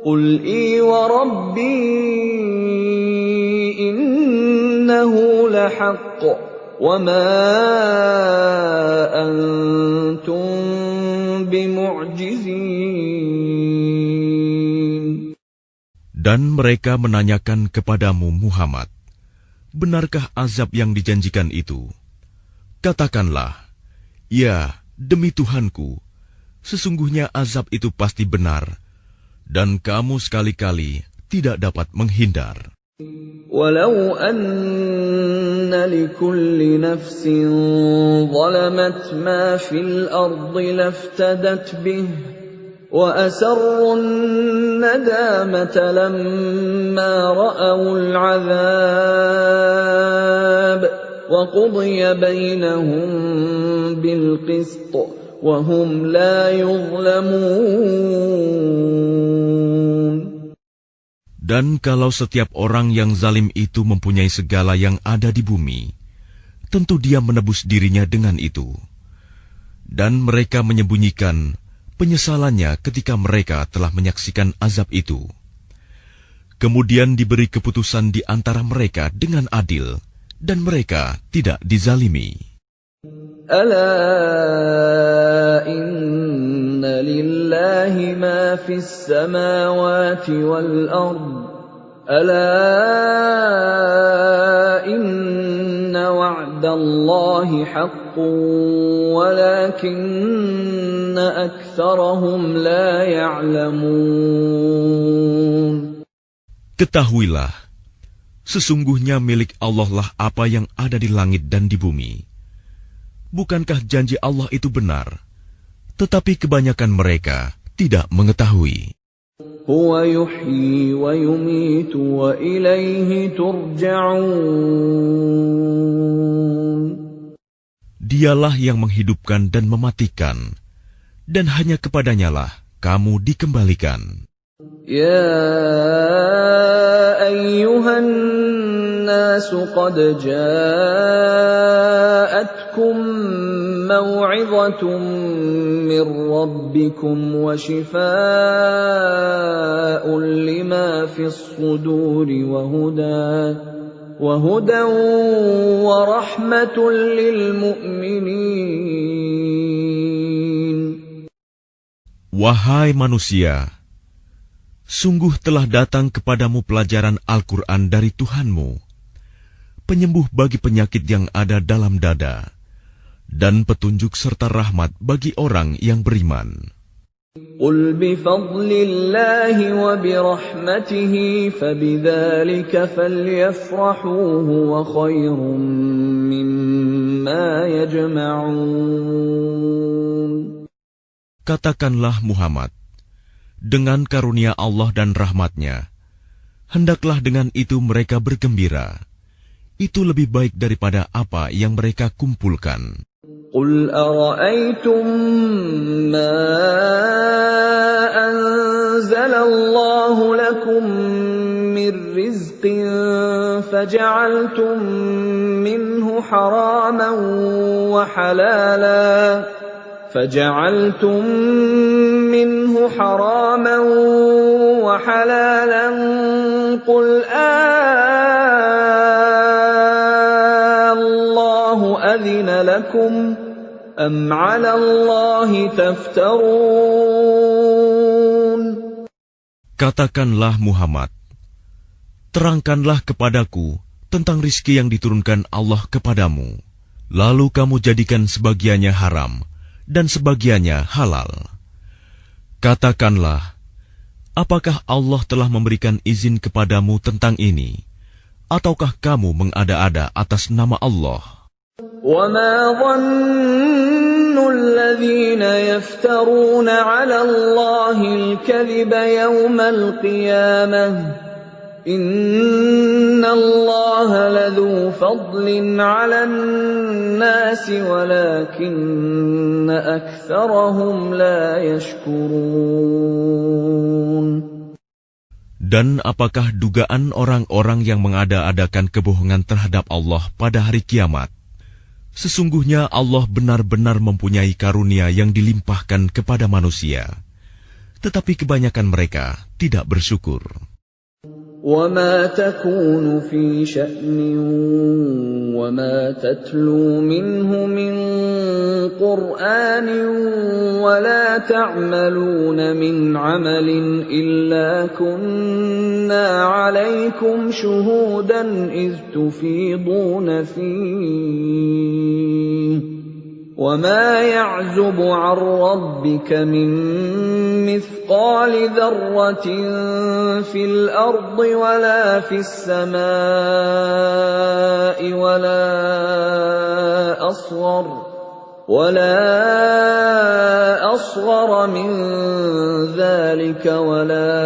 قُلْ إِي وَرَبِّي إِنَّهُ لَحَقٌّ وَمَا أَنْتُمْ بِمُعْجِزِينَ. Dan mereka menanyakan kepadamu Muhammad, benarkah azab yang dijanjikan itu? Katakanlah, ya, demi Tuhanku, sesungguhnya azab itu pasti benar, dan kamu sekali-kali tidak dapat menghindar. وَلَوْ أَنَّ لِكُلِّ نَفْسٍ ظَلَمَتْ مَا فِي الْأَرْضِ لَافْتَدَتْ بِهِ وَأَسَرُّوا النَّدَامَةَ لَمَّا رَأَوُا الْعَذَابَ وَقُضِيَ بَيْنَهُم بِالْقِسْطِ وَهُمْ لَا يُظْلَمُونَ. Dan kalau setiap orang yang zalim itu mempunyai segala yang ada di bumi, tentu dia menebus dirinya dengan itu. Dan mereka menyembunyikan penyesalannya ketika mereka telah menyaksikan azab itu. Kemudian diberi keputusan di antara mereka dengan adil, dan mereka tidak dizalimi. Ala inna lillahi ma fis samawati wal ard. Ala inna wa'dallahi haqqun walakinna aktsarahum la ya'lamun. Ketahuilah, sesungguhnya milik Allah lah apa yang ada di langit dan di bumi. Bukankah janji Allah itu benar? Tetapi kebanyakan mereka tidak mengetahui. Huwa yuhyi wa yumitu wa ilaihi turja'un. Dialah yang menghidupkan dan mematikan, dan hanya kepadanyalah kamu dikembalikan. Ya ayyuhan nasu qad ja'atkum maw'izatun min rabbikum wa shifaa'un lima fis suduri wa hudan wa rahmatun lil mu'minin. Wahai manusia, sungguh telah datang kepadamu pelajaran Al-Quran dari Tuhanmu, penyembuh bagi penyakit yang ada dalam dada, dan petunjuk serta rahmat bagi orang yang beriman. Qul bifadlillahi wa birahmatihi fabidzalika falyafrahu huwa khairum mimma yajma'un. Katakanlah Muhammad, dengan karunia Allah dan rahmatnya, hendaklah dengan itu mereka bergembira. Itu lebih baik daripada apa yang mereka kumpulkan. Qul ara'aytum ma anzalallahu lakum min rizqin faja'altum minhu haraman wa halalan فجعلتم منه حراما وحلالا قل الله أذن لكم أم على الله تفترون. Katakanlah Muhammad, terangkanlah kepadaku tentang rizki yang diturunkan Allah kepadamu, lalu kamu jadikan sebagiannya haram dan sebagiannya halal. Katakanlah, apakah Allah telah memberikan izin kepadamu tentang ini, ataukah kamu mengada-ada atas nama Allah? وَمَا ظَنُّ الَّذِينَ يَفْتَرُونَ عَلَى اللَّهِ الْكَذِبَ يَوْمَ الْقِيَامَةِ إِنَّ اللَّهَ لَذُو فَضْلٍ عَلَى النَّاسِ وَلَكِنَّ أَكْثَرَهُمْ لَا يَشْكُرُونَ. Dan apakah dugaan orang-orang yang mengada-adakan kebohongan terhadap Allah pada hari kiamat? Sesungguhnya Allah benar-benar mempunyai karunia yang dilimpahkan kepada manusia, tetapi kebanyakan mereka tidak bersyukur. وَمَا تَكُونُ فِي شَأْنٍ وَمَا تَتْلُو مِنْهُ مِنْ قُرْآنٍ وَلَا تَعْمَلُونَ مِنْ عَمَلٍ إِلَّا كُنَّا عَلَيْكُمْ شُهُودًا إِذْ تُفِيضُونَ فِيهِ وَمَا يَعْزُبُ عَنْ رَبِّكَ مِنْ مِثْقَالِ ذَرَّةٍ فِي الْأَرْضِ وَلَا فِي السَّمَاءِ وَلَا أَصْغَرَ مِنْ ذَلِكَ وَلَا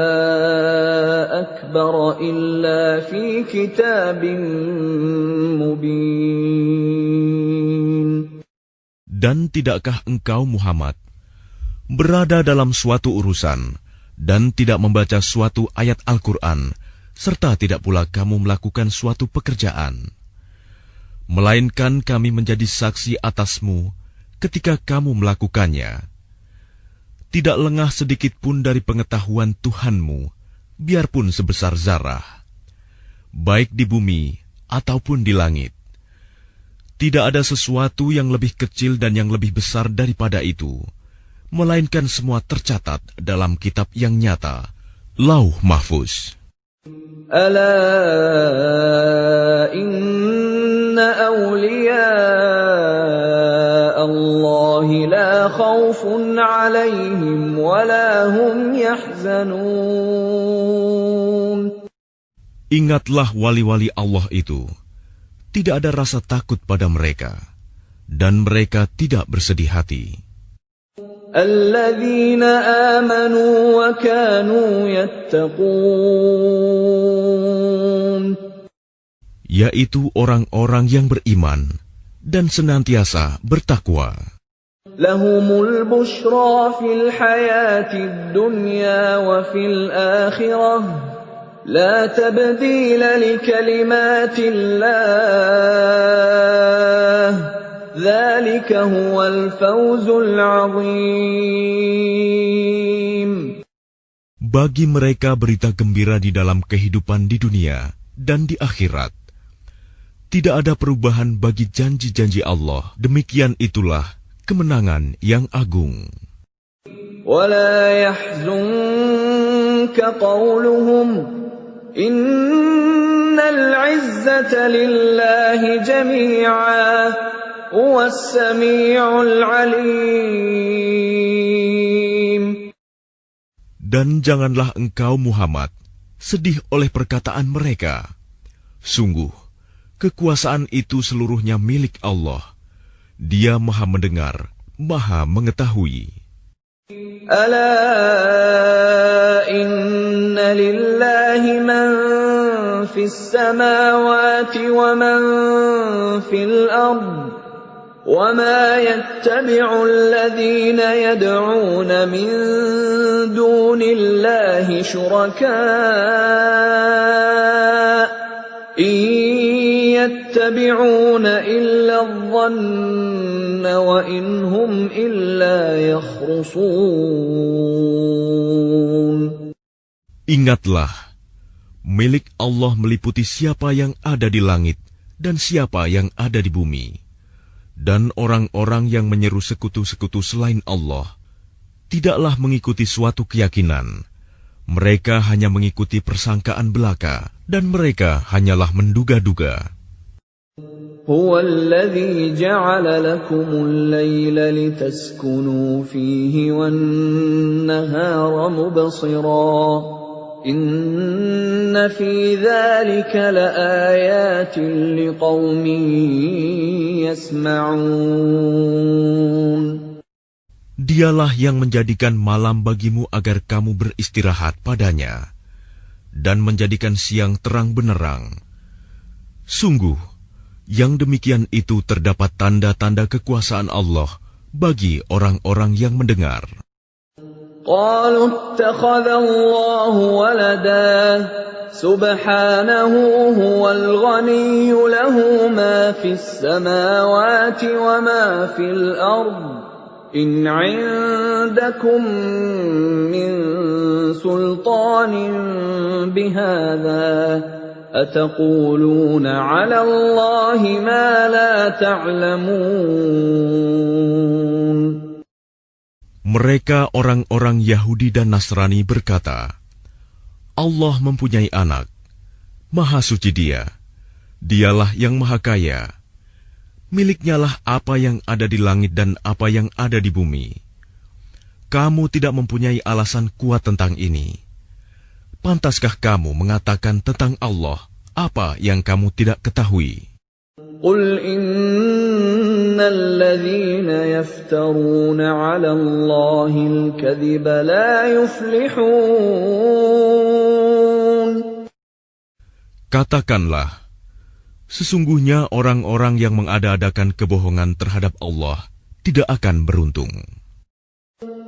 أَكْبَرَ إِلَّا فِي كِتَابٍ مُبِينٍ. Dan tidakkah engkau Muhammad berada dalam suatu urusan dan tidak membaca suatu ayat Al-Quran, serta tidak pula kamu melakukan suatu pekerjaan, melainkan kami menjadi saksi atasmu ketika kamu melakukannya. Tidak lengah sedikit pun dari pengetahuan Tuhanmu, biarpun sebesar zarah, baik di bumi ataupun di langit. Tidak ada sesuatu yang lebih kecil dan yang lebih besar daripada itu, melainkan semua tercatat dalam kitab yang nyata, Lauh Mahfuz. Ala inna awliya Allahi la khawfun alaihim wa la hum yahzanun. Ingatlah wali-wali Allah itu. Tidak ada rasa takut pada mereka, dan mereka tidak bersedih hati. Alladzina amanu wa kanu yattaqun. Yaitu orang-orang yang beriman dan senantiasa bertakwa. Lahumul bushra fil hayatid dunya wa fil akhirah. لا تبديل لكلمات الله ذلك هو الفوز العظيم. Bagi mereka berita gembira di dalam kehidupan di dunia dan di akhirat. Tidak ada perubahan bagi janji-janji Allah. Demikian itulah kemenangan yang agung. ولا يحزنك قولهم إن العزة لله جميعا هو السميع العليم. Dan janganlah engkau Muhammad sedih oleh perkataan mereka. Sungguh, kekuasaan itu seluruhnya milik Allah. Dia Maha mendengar, Maha mengetahui. Ala inna lillahi man fis samawati wa man fil ard wa ma yattabi'u alladhina yad'una min dunillahi shuraka يتبعون إلا الظن وإن هم إلا يخرصون. Ingatlah, milik Allah meliputi siapa yang ada di langit dan siapa yang ada di bumi. Dan orang-orang yang menyeru sekutu-sekutu selain Allah tidaklah mengikuti suatu keyakinan. Mereka hanya mengikuti persangkaan belaka, dan mereka hanyalah menduga-duga. Huwa alladhi ja'ala lakumul layla litaskunu fihi wan nahara mubsira. Inna fi dhalika laayatin liqaumin yasma'un. Dialah yang menjadikan malam bagimu agar kamu beristirahat padanya, dan menjadikan siang terang benerang. Sungguh, yang demikian itu terdapat tanda-tanda kekuasaan Allah bagi orang-orang yang mendengar. Qalu ittakhadha Allahu walada subhanahu huwal ghaniyyu lahu ma fis samawati wa ma fil ardh. إن عندكم من سلطان بهذا أتقولون على الله ما لا تعلمون. Mereka orang-orang Yahudi dan Nasrani berkata, Allah mempunyai anak, Maha Suci Dia, Dialah yang Maha Kaya. Miliknya lah apa yang ada di langit dan apa yang ada di bumi. Kamu tidak mempunyai alasan kuat tentang ini. Pantaskah kamu mengatakan tentang Allah apa yang kamu tidak ketahui? Qul innal ladzina yaftaruna 'ala Allahil kadhiba la yuflihun. Katakanlah, sesungguhnya orang-orang yang mengada-adakan kebohongan terhadap Allah tidak akan beruntung.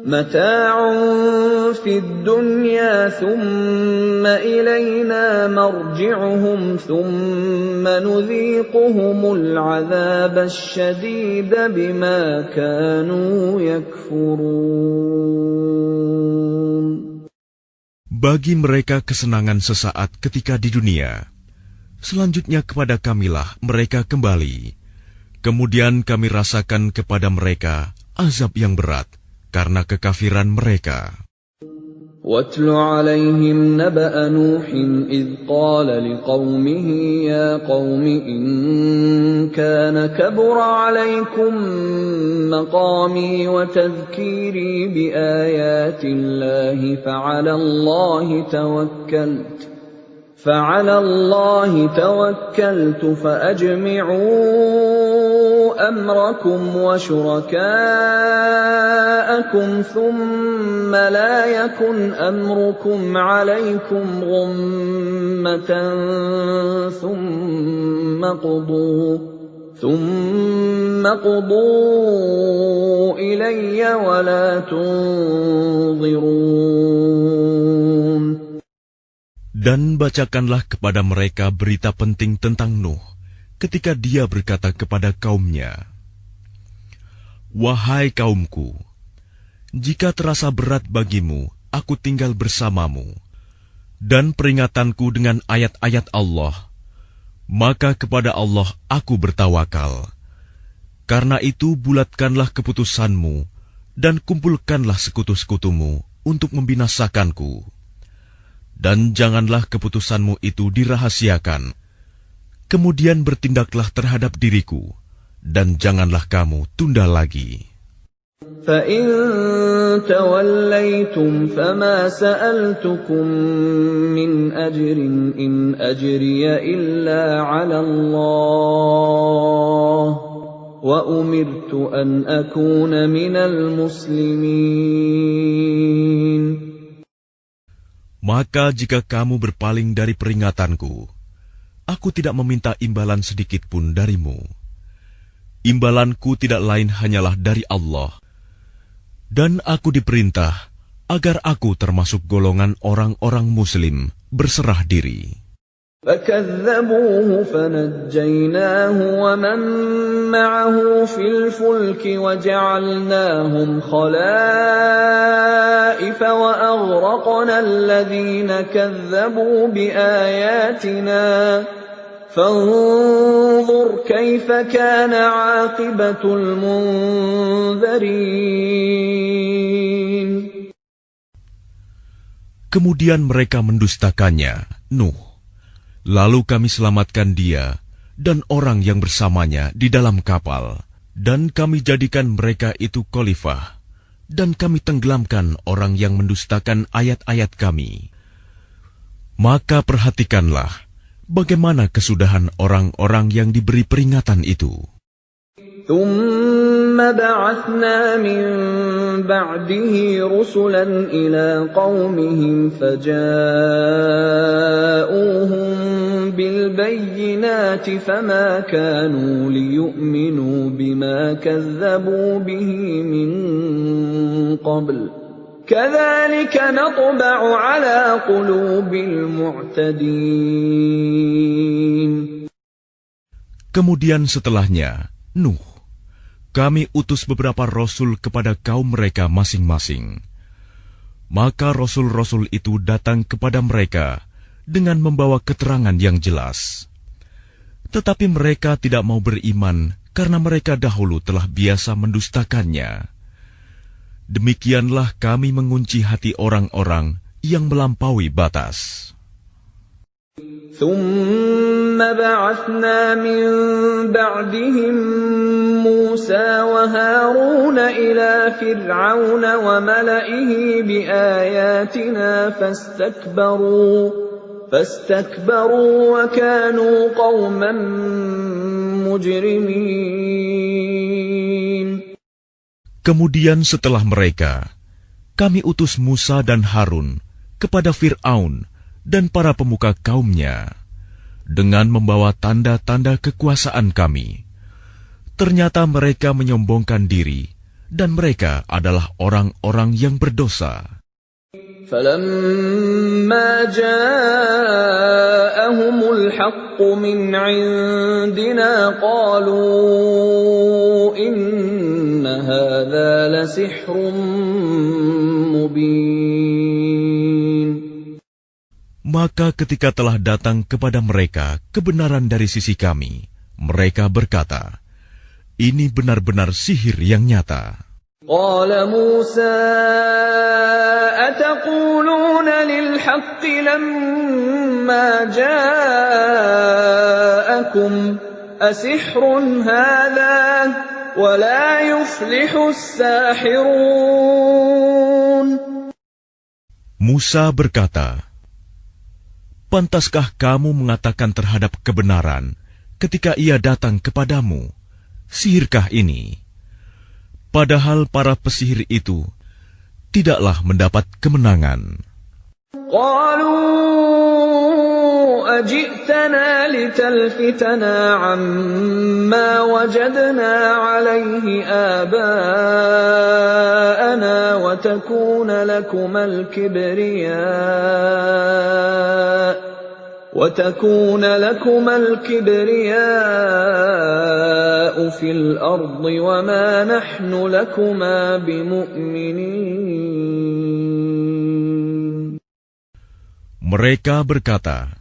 Mata'un fid dunya thumma ilayna marji'uhum thumma nudhiquhumul 'adzaba asyadida bima kanu yakfurun. Bagi mereka kesenangan sesaat ketika di dunia. Selanjutnya kepada kamilah mereka kembali. Kemudian kami rasakan kepada mereka azab yang berat karena kekafiran mereka. وَاتْلُ عَلَيْهِمْ نَبَأَ نُوحٍ إِذْ قَالَ لِقَوْمِهِ يَا قَوْمِ إِنْ كَانَ كَبُرَ عَلَيْكُمْ مَقَامِي وَتَذْكِيرِي بِآيَاتِ اللَّهِ فَعَلَى اللَّهِ تَوَكَّلْتُ فَأَجْمِعُوا أَمْرَكُمْ وَشُرَكَاءَكُمْ ثُمَّ لَا يَكُنْ أَمْرُكُمْ عَلَيْكُمْ غُمَّةً ثُمَّ قُضُوا إِلَيَّ وَلَا تُنظِرُونِ. Dan bacakanlah kepada mereka berita penting tentang Nuh, ketika dia berkata kepada kaumnya, "Wahai kaumku, jika terasa berat bagimu, aku tinggal bersamamu, dan peringatanku dengan ayat-ayat Allah, maka kepada Allah aku bertawakal. Karena itu bulatkanlah keputusanmu, dan kumpulkanlah sekutu-sekutumu untuk membinasakanku. Dan janganlah keputusanmu itu dirahasiakan. Kemudian bertindaklah terhadap diriku, dan janganlah kamu tunda lagi." فَإِن تَوَلَّيْتُمْ فَمَا سَأَلْتُكُم مِّنْ أَجْرٍ إِنْ أَجْرِيَ إِلَّا عَلَى اللَّهِ وَأُمِرْتُ أَنْ أَكُونَ مِنَ الْمُسْلِمِينَ. Maka jika kamu berpaling dari peringatanku, aku tidak meminta imbalan sedikit pun darimu. Imbalanku tidak lain hanyalah dari Allah. Dan aku diperintah agar aku termasuk golongan orang-orang Muslim berserah diri. فَكَذَّبُوهُ فَنَجَّيْنَاهُ وَمَن مَّعَهُ فِي الْفُلْكِ وَجَعَلْنَاهُمْ خَلَائِفَ وَأَغْرَقْنَا الَّذِينَ كَذَّبُوا بِآيَاتِنَا فَانظُرْ كَيْفَ كَانَ عَاقِبَةُ الْمُنذَرِينَ. Kemudian mereka mendustakannya, Nuh. Lalu kami selamatkan dia dan orang yang bersamanya di dalam kapal, dan kami jadikan mereka itu khalifah, dan kami tenggelamkan orang yang mendustakan ayat-ayat kami. Maka perhatikanlah bagaimana kesudahan orang-orang yang diberi peringatan itu. ثُمَّ بَعَثْنَا مِن بَعْدِهِ رُسُلًا إِلَىٰ قَوْمِهِمْ فَجَاءُوهُم بِالْبَيِّنَاتِ فَمَا كَانُوا لِيُؤْمِنُوا بِمَا كَذَّبُوا بِهِ مِن قَبْلُ كَذَلِكَ نَطْبَعُ عَلَىٰ قُلُوبِ الْمُعْتَدِينَ. Kemudian setelahnya, Nuh, kami utus beberapa rasul kepada kaum mereka masing-masing. Maka rasul-rasul itu datang kepada mereka dengan membawa keterangan yang jelas. Tetapi mereka tidak mau beriman karena mereka dahulu telah biasa mendustakannya. Demikianlah kami mengunci hati orang-orang yang melampaui batas. ثُمَّ بَعَثْنَا مِن بَعْدِهِم مُّوسَىٰ وَهَارُونَ إِلَىٰ فِرْعَوْنَ وَمَلَئِهِ بِآيَاتِنَا فَاسْتَكْبَرُوا وَكَانُوا قَوْمًا مُجْرِمِينَ. Kemudian setelah mereka, kami utus Musa dan Harun kepada Fir'aun dan para pemuka kaumnya, dengan membawa tanda-tanda kekuasaan kami. Ternyata mereka menyombongkan diri, dan mereka adalah orang-orang yang berdosa. فَلَمَّا جَاءَهُمُ الْحَقُّ مِنْ عِندِنَا قَالُوا إِنَّ هَذَا لَسِحْرٌ مُبِينٌ. Maka ketika telah datang kepada mereka kebenaran dari sisi kami, mereka berkata, Ini benar-benar sihir yang nyata. قال موسى أتقولون للحق لما جاءكم أسحر هذا ولا يفلح الساحرون. Musa berkata, pantaskah kamu mengatakan terhadap kebenaran ketika ia datang kepadamu, sihirkah ini? Padahal para pesihir itu tidaklah mendapat kemenangan. قالوا أجئتنا لتلفتنا عما وجدنا عليه آباءنا وتكون لكما الكبرياء في الأرض وما نحن لكما بمؤمنين. Mereka berkata,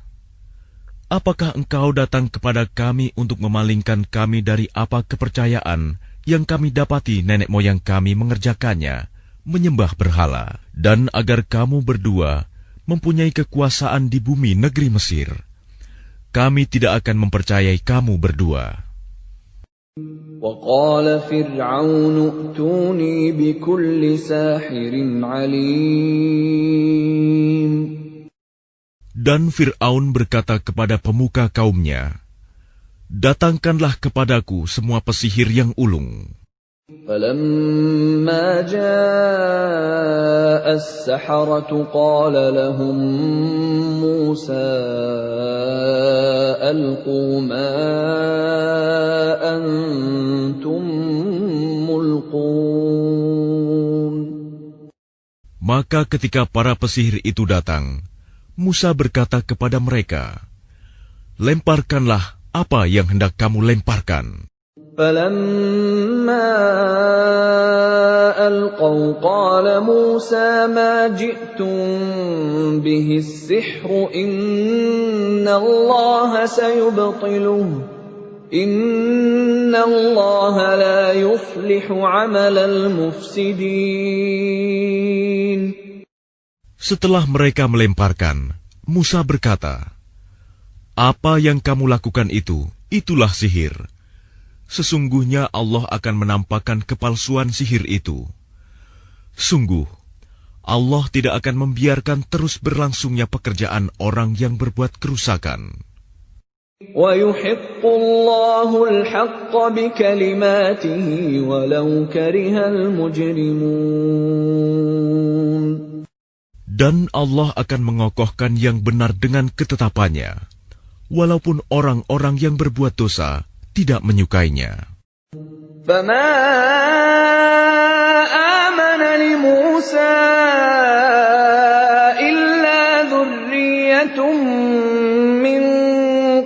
apakah engkau datang kepada kami untuk memalingkan kami dari apa kepercayaan yang kami dapati nenek moyang kami mengerjakannya, menyembah berhala, dan agar kamu berdua mempunyai kekuasaan di bumi negeri Mesir? Kami tidak akan mempercayai kamu berdua. وقال فرعون ائتوني بكل ساحر عليم. Dan Fir'aun berkata kepada pemuka kaumnya, datangkanlah kepadaku semua pesihir yang ulung. فلما جاء السحرة قال لهم موسى ألقوا ما أنتم ملقون. Maka ketika para pesihir itu datang, Musa berkata kepada mereka, lemparkanlah apa yang hendak kamu lemparkan. فلما ألقوا قال موسى ما جئتم به السحر إن الله سيبطله إن الله لا يفلح عمل المفسدين. Setelah mereka melemparkan, Musa berkata, apa yang kamu lakukan itu, itulah sihir. Sesungguhnya Allah akan menampakkan kepalsuan sihir itu. Sungguh, Allah tidak akan membiarkan terus berlangsungnya pekerjaan orang yang berbuat kerusakan. وَيُحِقُّ اللَّهُ الْحَقَّ بِكَلِمَاتِهِ وَلَوْ كَرِهَ الْمُجْرِمُونَ. Dan Allah akan mengokohkan yang benar dengan ketetapannya, walaupun orang-orang yang berbuat dosa tidak menyukainya. فَمَا آمَنَ لِمُوسَى إِلَّا ذُرِّيَّةٌ مِّن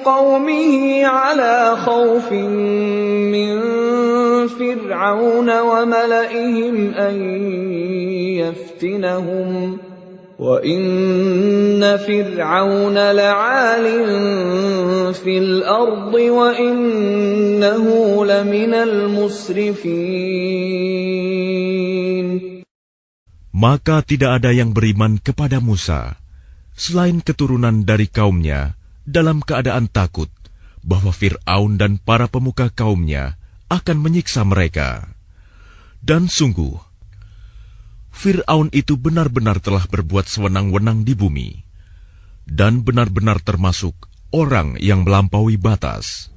قَوْمِهِ عَلَى خَوْفٍ مِّن فِرْعَوْنَ وَمَلَئِهِمْ أَن يَفْتِنَهُمْ وَإِنَّ فِرْعَوْنَ لَعَالٍ فِي الْأَرْضِ وَإِنَّهُ لَمِنَ الْمُسْرِفِينَ. Maka tidak ada yang beriman kepada Musa, selain keturunan dari kaumnya, dalam keadaan takut bahwa Fir'aun dan para pemuka kaumnya akan menyiksa mereka. Dan sungguh, Fir'aun itu benar-benar telah berbuat sewenang-wenang di bumi, dan benar-benar termasuk orang yang melampaui batas.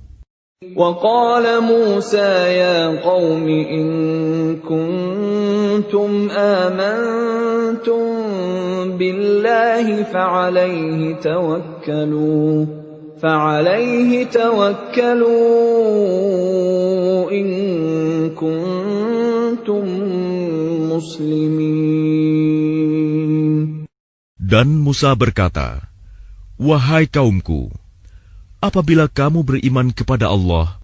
وَقَالَ مُوسَى يَا قَوْمِ إِن كُنتُمْ آمَنتُم بِاللَّهِ فَعَلَيْهِ تَوَكَّلُوا إِن كُنتُم muslimin. Dan Musa berkata, wahai kaumku, apabila kamu beriman kepada Allah,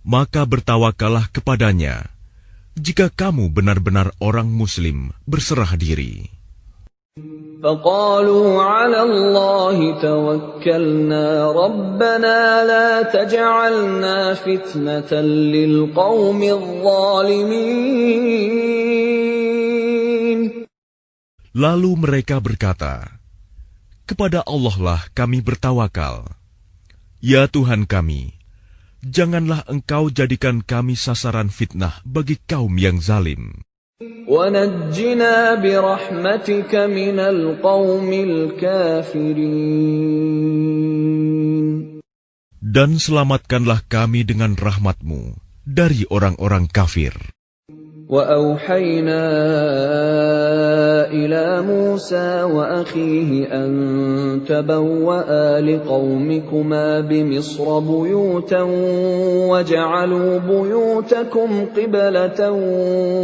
maka bertawakallah kepadanya, jika kamu benar-benar orang muslim berserah diri. فقالوا على الله توكلنا ربنا لا تجعلنا فتنة للقوم الظالمين. Lalu mereka berkata, kepada Allah lah kami bertawakal. Ya Tuhan kami, janganlah Engkau jadikan kami sasaran fitnah bagi kaum yang zalim. وَنَجِّنَا بِرَحْمَتِكَ مِنَ الْقَوْمِ الْكَافِرِينَ. Dan selamatkanlah kami dengan rahmat-Mu dari orang-orang kafir. وَأَوْحَيْنَا إِلَى مُوسَى وَأَخِيهِ أَن تَبَوَّآ لِقَوْمِكُمَا بِمِصْرَ بُيُوتًا وَاجْعَلُوا بُيُوتَكُمْ قِبْلَةً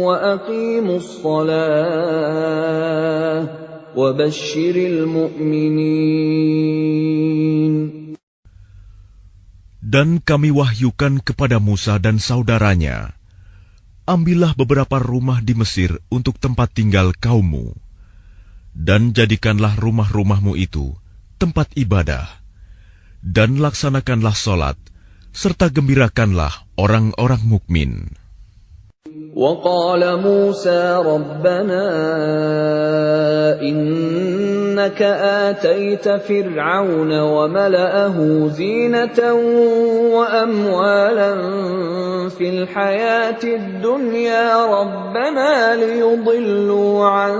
وَأَقِيمُوا الصَّلَاةَ وَبَشِّرِ الْمُؤْمِنِينَ. Dan kami wahyukan kepada Musa dan saudaranya, ambillah beberapa rumah di Mesir untuk tempat tinggal kaummu, dan jadikanlah rumah-rumahmu itu tempat ibadah, dan laksanakanlah solat, serta gembirakanlah orang-orang mukmin. وقال موسى ربنا إنك آتيت فرعون وملأه زينة وأموالا في الحياة الدنيا ربنا ليضلوا عن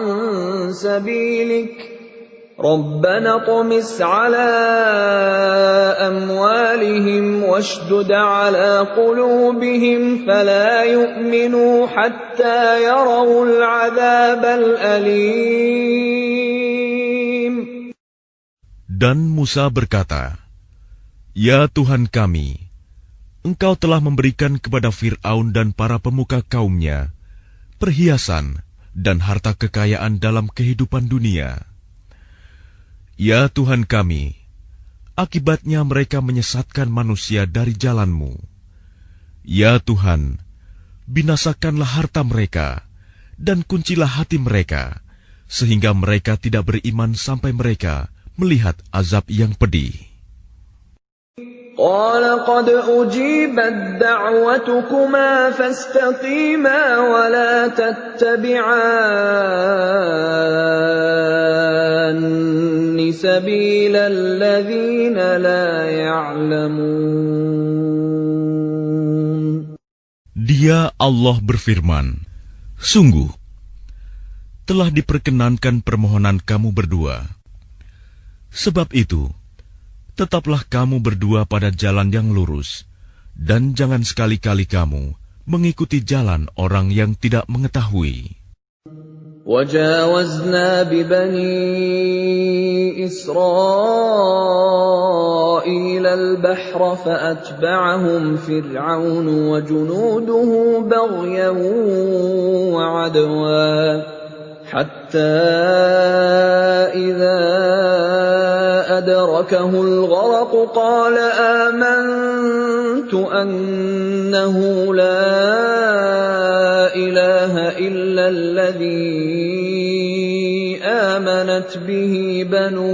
سبيلك ربنا اطمس على أموالهم واشدد على قلوبهم فلا يؤمنوا حتى يروا العذاب الأليم. Dan Musa berkata, Ya Tuhan kami, Engkau telah memberikan kepada Fir'aun dan para pemuka kaumnya perhiasan dan harta kekayaan dalam kehidupan dunia. Ya Tuhan kami, akibatnya mereka menyesatkan manusia dari jalan-Mu. Ya Tuhan, binasakanlah harta mereka, dan kuncilah hati mereka, sehingga mereka tidak beriman sampai mereka melihat azab yang pedih. قال قد أجيبت دعوتكما فاستقيما ولا تتبعان سبيل الذين لا يعلمون. Dia Allah berfirman, sungguh, telah diperkenankan permohonan kamu berdua. Sebab itu, tetaplah kamu berdua pada jalan yang lurus, dan jangan sekali-kali kamu mengikuti jalan orang yang tidak mengetahui. وَجَاوَزْنَا بِبَنِي إِسْرَائِيلَ الْبَحْرَ فَأَتْبَعَهُمْ فِرْعَوْنُ وَجُنُودُهُ بَغْيًا وَعَدْوًا حَتَّى إِذَا أَدْرَكَهُ الْغَرَقُ قَالَ آمَنْتُ أَنَّهُ لَا إِلَهَ إِلَّا الَّذِي آمَنَتْ بِهِ بَنُو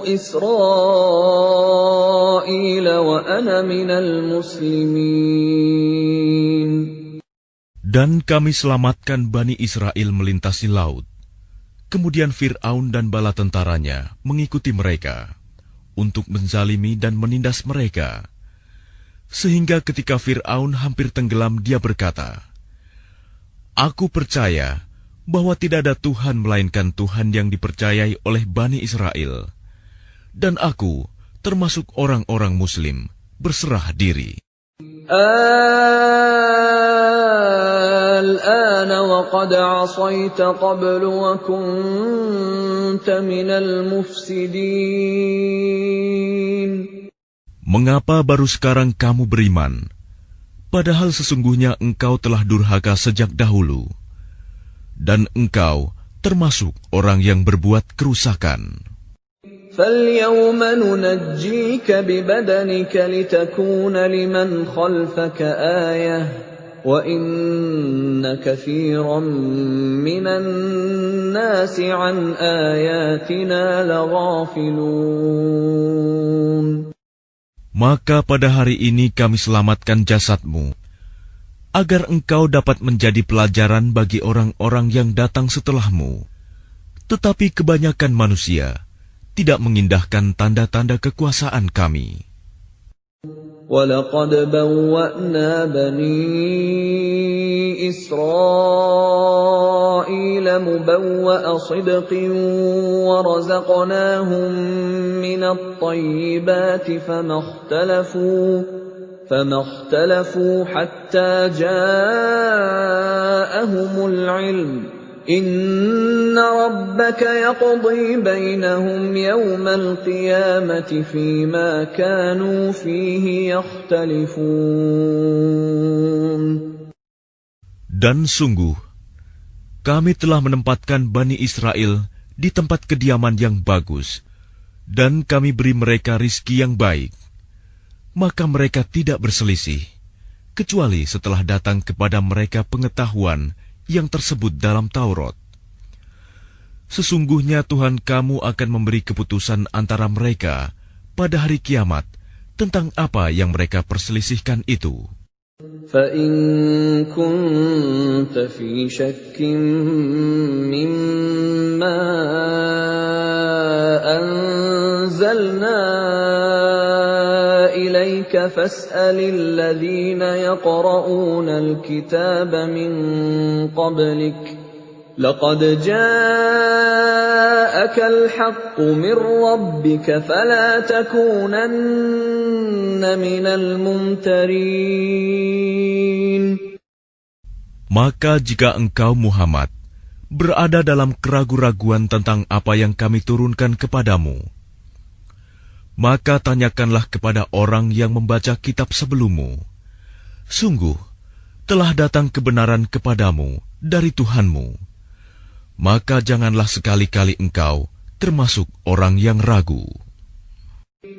إِسْرَائِيلَ وَأَنَا مِنَ الْمُسْلِمِينَ. Dan kami selamatkan Bani Israel melintasi laut. Kemudian Fir'aun dan bala tentaranya mengikuti mereka untuk menzalimi dan menindas mereka. Sehingga ketika Fir'aun hampir tenggelam, dia berkata, Aku percaya bahwa tidak ada Tuhan melainkan Tuhan yang dipercayai oleh Bani Israel. Dan aku termasuk orang-orang Muslim berserah diri. الآن وقد عصيت قبل وكنت من المفسدين. Mengapa baru sekarang kamu beriman, padahal sesungguhnya engkau telah durhaka sejak dahulu, dan engkau termasuk orang yang berbuat kerusakan. فَالْيَوْمَ نُنَجِّيكَ بِبَدَنِكَ لِتَكُونَ لِمَنْ خَلْفَكَ آيَةً وَإِنَّ كَثِيرًا مِّنَ النَّاسِ عَنْ آيَاتِنَا لَغَافِلُونَ. Maka pada hari ini kami selamatkan jasadmu, agar engkau dapat menjadi pelajaran bagi orang-orang yang datang setelahmu. Tetapi kebanyakan manusia tidak mengindahkan tanda-tanda kekuasaan kami. وَلَقَدْ بَوَّأْنَا بَنِي إِسْرَائِيلَ مُبَوَّأَ صِدْقٍ وَرَزَقْنَاهُم مِّنَ الطَّيِّبَاتِ فَمَا اخْتَلَفُوا حَتَّىٰ جَاءَهُمُ الْعِلْمُ إِنَّ رَبَّكَ يَقْضِي بَيْنَهُمْ يَوْمَ الْقِيَامَةِ فِيمَا كَانُوا فِيهِ يَخْتَلِفُونَ. Dan sungguh, kami telah menempatkan Bani Israel di tempat kediaman yang bagus, dan kami beri mereka rizki yang baik. Maka mereka tidak berselisih, kecuali setelah datang kepada mereka pengetahuan yang tersebut dalam Taurat. Sesungguhnya Tuhan kamu akan memberi keputusan antara mereka pada hari kiamat tentang apa yang mereka perselisihkan itu. فَإِن كُنتَ فِي شَكٍّ مِّمَّا أَنزَلْنَا إِلَيْكَ فَاسْأَلِ الَّذِينَ يَقْرَؤُونَ الْكِتَابَ مِن قَبْلِكَ لَقَدْ جَاءَكَ الْحَقُّ مِن رَّبِّكَ فَلَا تَكُونَنَّ مِنَ الْمُمْتَرِينَ. Maka jika engkau Muhammad berada dalam keraguan-raguan tentang apa yang kami turunkan kepadamu, maka tanyakanlah kepada orang yang membaca kitab sebelummu. Sungguh, telah datang kebenaran kepadamu dari Tuhanmu. Maka janganlah sekali-kali engkau termasuk orang yang ragu.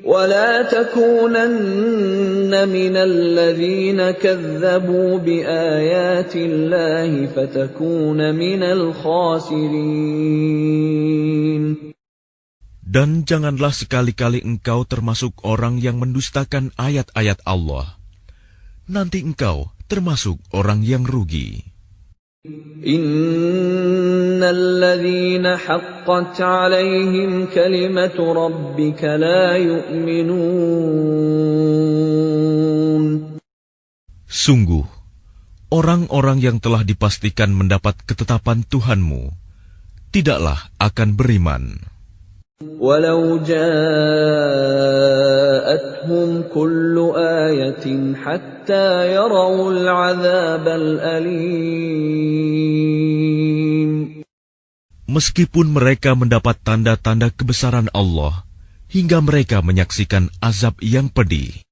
وَلَا تَكُونَنَّ مِنَ الَّذِينَ كَذَّبُوا بِآيَاتِ اللَّهِ فَتَكُونَ مِنَ الْخَاسِرِينَ. Dan janganlah sekali-kali engkau termasuk orang yang mendustakan ayat-ayat Allah. Nanti engkau termasuk orang yang rugi. Innal ladzina haqqat 'alaihim kalimatu rabbika la yu'minun. Sungguh, orang-orang yang telah dipastikan mendapat ketetapan Tuhanmu tidaklah akan beriman. Walau ja'atuhum kullu ayatin hatta yarawul 'adzabal alim. Meskipun mereka mendapat tanda-tanda kebesaran Allah hingga mereka menyaksikan azab yang pedih.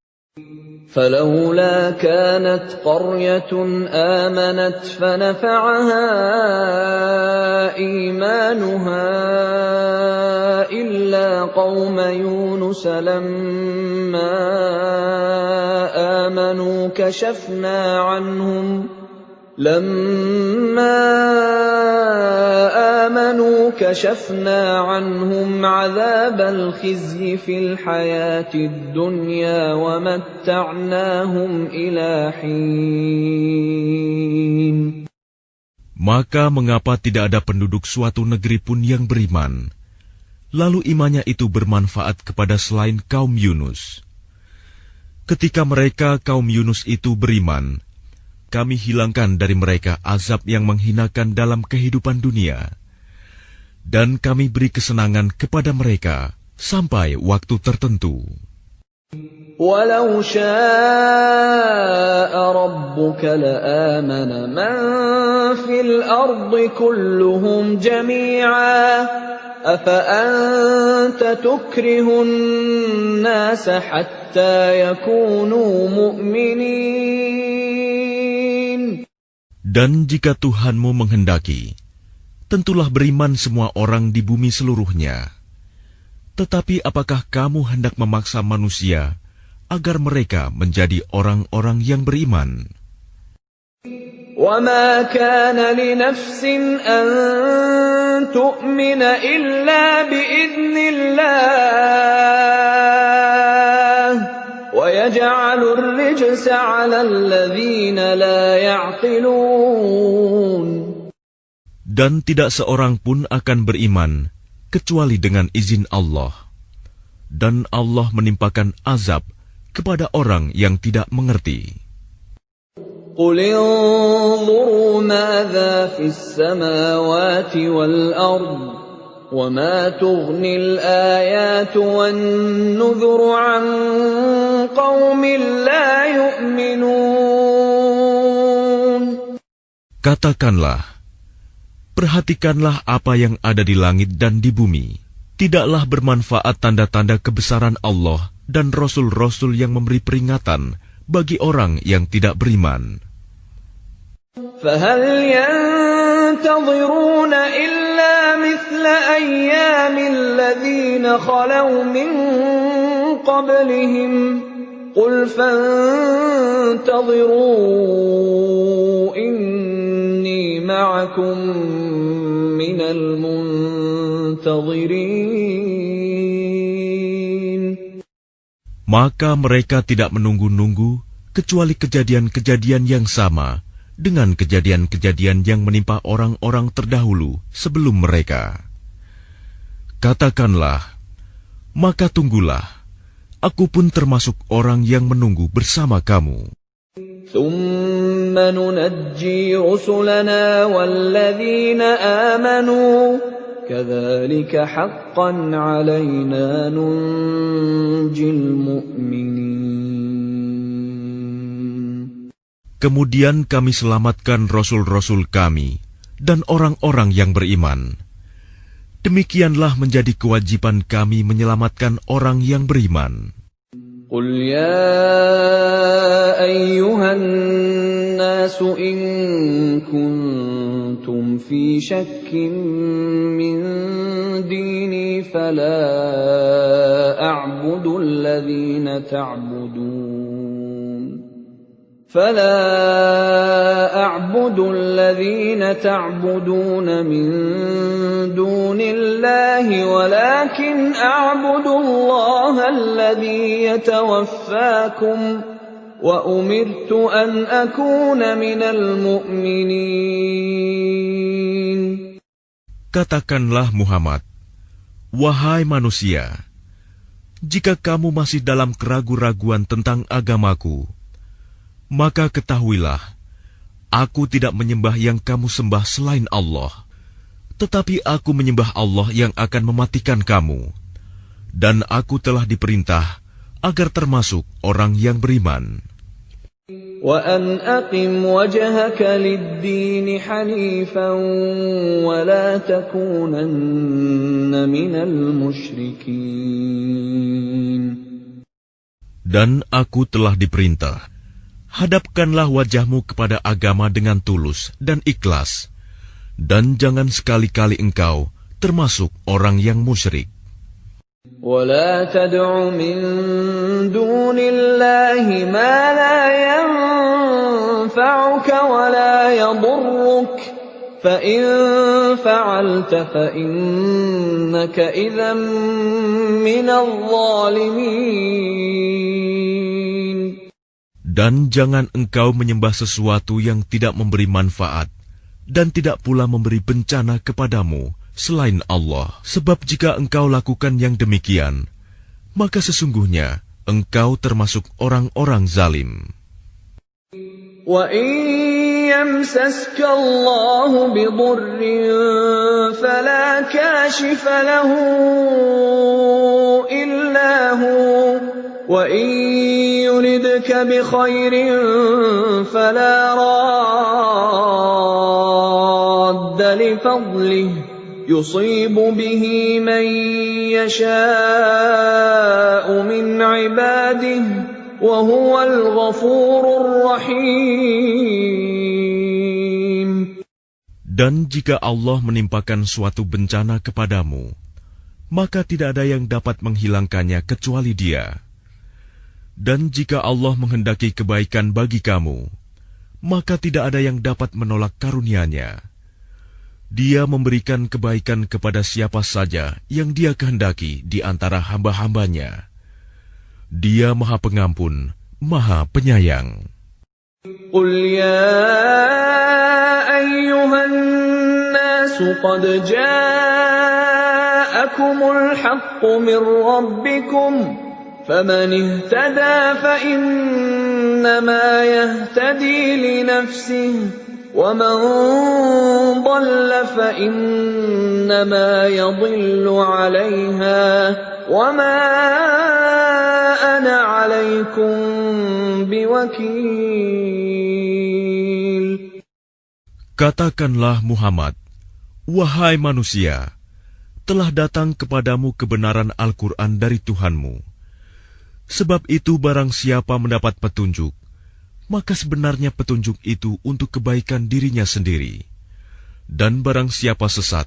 فلولا كانت قرية آمنت فنفعها إيمانها إلا قوم يونس لما آمنوا كشفنا عنهم عذاب الخزي في الحياة الدنيا ومتعناهم إلى حين. Maka mengapa tidak ada penduduk suatu negeri pun yang beriman, lalu imannya itu bermanfaat kepada selain kaum Yunus? Ketika mereka kaum Yunus itu beriman, kami hilangkan dari mereka azab yang menghinakan dalam kehidupan dunia, dan kami beri kesenangan kepada mereka sampai waktu tertentu. Walau syaa rabbuka la'amana man fil ardi kulluhum jami'a afa anta tukrihun nasa hatta yakunu mu'minin. Dan jika Tuhanmu menghendaki, tentulah beriman semua orang di bumi seluruhnya. Tetapi apakah kamu hendak memaksa manusia agar mereka menjadi orang-orang yang beriman? وَمَا كَانَ لِنَفْسٍ أَن تُؤْمِنَ إِلَّا بِإِذْنِ اللَّهِ وَيَجْعَلُ الرِّجْسَ عَلَى الَّذِينَ لَا يَعْقِلُونَ. Dan tidak seorang pun akan beriman kecuali dengan izin Allah. Dan Allah menimpakan azab kepada orang yang tidak mengerti. قُلِ انظُرُوا مَاذَا فِي السَّمَاوَاتِ وَالْأَرْضِ وَمَا تُغْنِي الْآيَاتُ وَالنُّذُرُ عَن قَوْمٍ لَّا يُؤْمِنُونَ. Katakanlah, perhatikanlah apa yang ada di langit dan di bumi. Tidaklah bermanfaat tanda-tanda kebesaran Allah dan rasul-rasul yang memberi peringatan bagi orang yang tidak beriman. فَهَلْ يَنتَظِرُونَ إِلَّا مِثْلَ أَيَّامِ الَّذِينَ خَلَوْا مِن قَبْلِهِمْ قُلْ فَانتَظِرُوا إِنِّي مَعَكُم مِّنَ الْمُنتَظِرِينَ. Maka mereka tidak menunggu-nunggu kecuali kejadian-kejadian yang sama dengan kejadian-kejadian yang menimpa orang-orang terdahulu sebelum mereka. Katakanlah, maka tunggulah, aku pun termasuk orang yang menunggu bersama kamu. ثُمَّ نُنَجِّي رُسُلَنَا وَالَّذِينَ آمَنُوا كَذَلِكَ حَقًّا عَلَيْنَا نُنْجِي الْمُؤْمِنِينَ. Kemudian kami selamatkan rasul-rasul kami dan orang-orang yang beriman. Demikianlah menjadi kewajiban kami menyelamatkan orang yang beriman. قُلْ يَا أَيُّهَا النَّاسُ إِن كُنتُمْ فِي شَكٍّ مِّن دِينِي فَلَا أَعْبُدُ الَّذِينَ تَعْبُدُونَ مِن دُونِ اللَّهِ وَلَكِنْ أَعْبُدُ اللَّهَ الَّذِي يَتَوَفَّاكُمْ وَأُمِرْتُ أَنْ أَكُونَ مِنَ الْمُؤْمِنِينَ. Katakanlah Muhammad, wahai manusia, jika kamu masih dalam keraguan-raguan tentang agamaku, maka ketahuilah, aku tidak menyembah yang kamu sembah selain Allah, tetapi aku menyembah Allah yang akan mematikan kamu, dan aku telah diperintah agar termasuk orang yang beriman. وَأَنْ أَقِمْ وَجْهَكَ لِلدِّينِ حَنِيفًا وَلَا تَكُونَنَّ مِنَ الْمُشْرِكِينَ. Dan aku telah diperintah, hadapkanlah wajahmu kepada agama dengan tulus dan ikhlas, dan jangan sekali-kali engkau termasuk orang yang musyrik. وَلَا تَدْعُ مِن دُونِ اللَّهِ مَا لَا يَنفَعُكَ وَلَا يَضُرُّكَ فَإِن فَعَلْتَ فَإِنَّكَ إِذًا مِّنَ الظَّالِمِينَ. Dan jangan engkau menyembah sesuatu yang tidak memberi manfaat dan tidak pula memberi bencana kepadamu selain Allah. Sebab jika engkau lakukan yang demikian, maka sesungguhnya engkau termasuk orang-orang zalim. وَإِن يَمْسَسْكَ اللَّهُ بِضُرٍّ فَلَا كَاشِفَ لَهُ إِلَّا هُوَ وَإِن يُرِدْكَ بِخَيْرٍ فَلَا رَادَّ لِفَضْلِهِ يُصِيبُ بِهِ مَن يَشَاءُ مِنْ عِبَادِهِ وَهُوَ الْغَفُورُ الرَّحِيمُ. Dan jika Allah menimpakan suatu bencana kepadamu, maka tidak ada yang dapat menghilangkannya kecuali Dia. Dan jika Allah menghendaki kebaikan bagi kamu, maka tidak ada yang dapat menolak karunia-Nya. Dia memberikan kebaikan kepada siapa saja yang Dia kehendaki di antara hamba-hamba-Nya. Dia Maha Pengampun, Maha Penyayang. Qul ya ayyuhan nasu qad ja'akumul haqqu min rabbikum faman ihtada fa innama yahtadi li nafsihi وَمَنْ ضَلَّ فَإِنَّمَا يَضِلُّ عَلَيْهَا وَمَا أَنَا عَلَيْكُمْ بِوَكِيلٍ. Katakanlah Muhammad, wahai manusia, telah datang kepadamu kebenaran Al-Quran dari Tuhanmu. Sebab itu barang siapa mendapat petunjuk, maka sebenarnya petunjuk itu untuk kebaikan dirinya sendiri. Dan barang siapa sesat,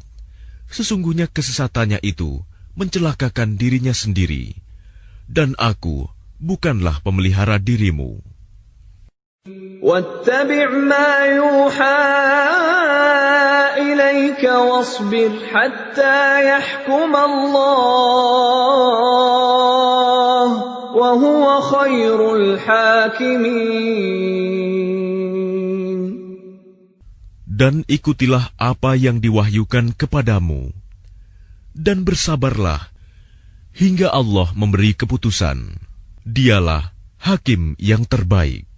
sesungguhnya kesesatannya itu mencelakakan dirinya sendiri. Dan aku bukanlah pemelihara dirimu. وَاتَّبِعْ مَا يُوحَى إِلَيْكَ وَاصْبِرْ حَتَّى يَحْكُمَ اللَّهُ وَهُوَ خَيْرُ الْحَاكِمِينَ. Dan ikutilah apa yang diwahyukan kepadamu, dan bersabarlah hingga Allah memberi keputusan. Dialah hakim yang terbaik.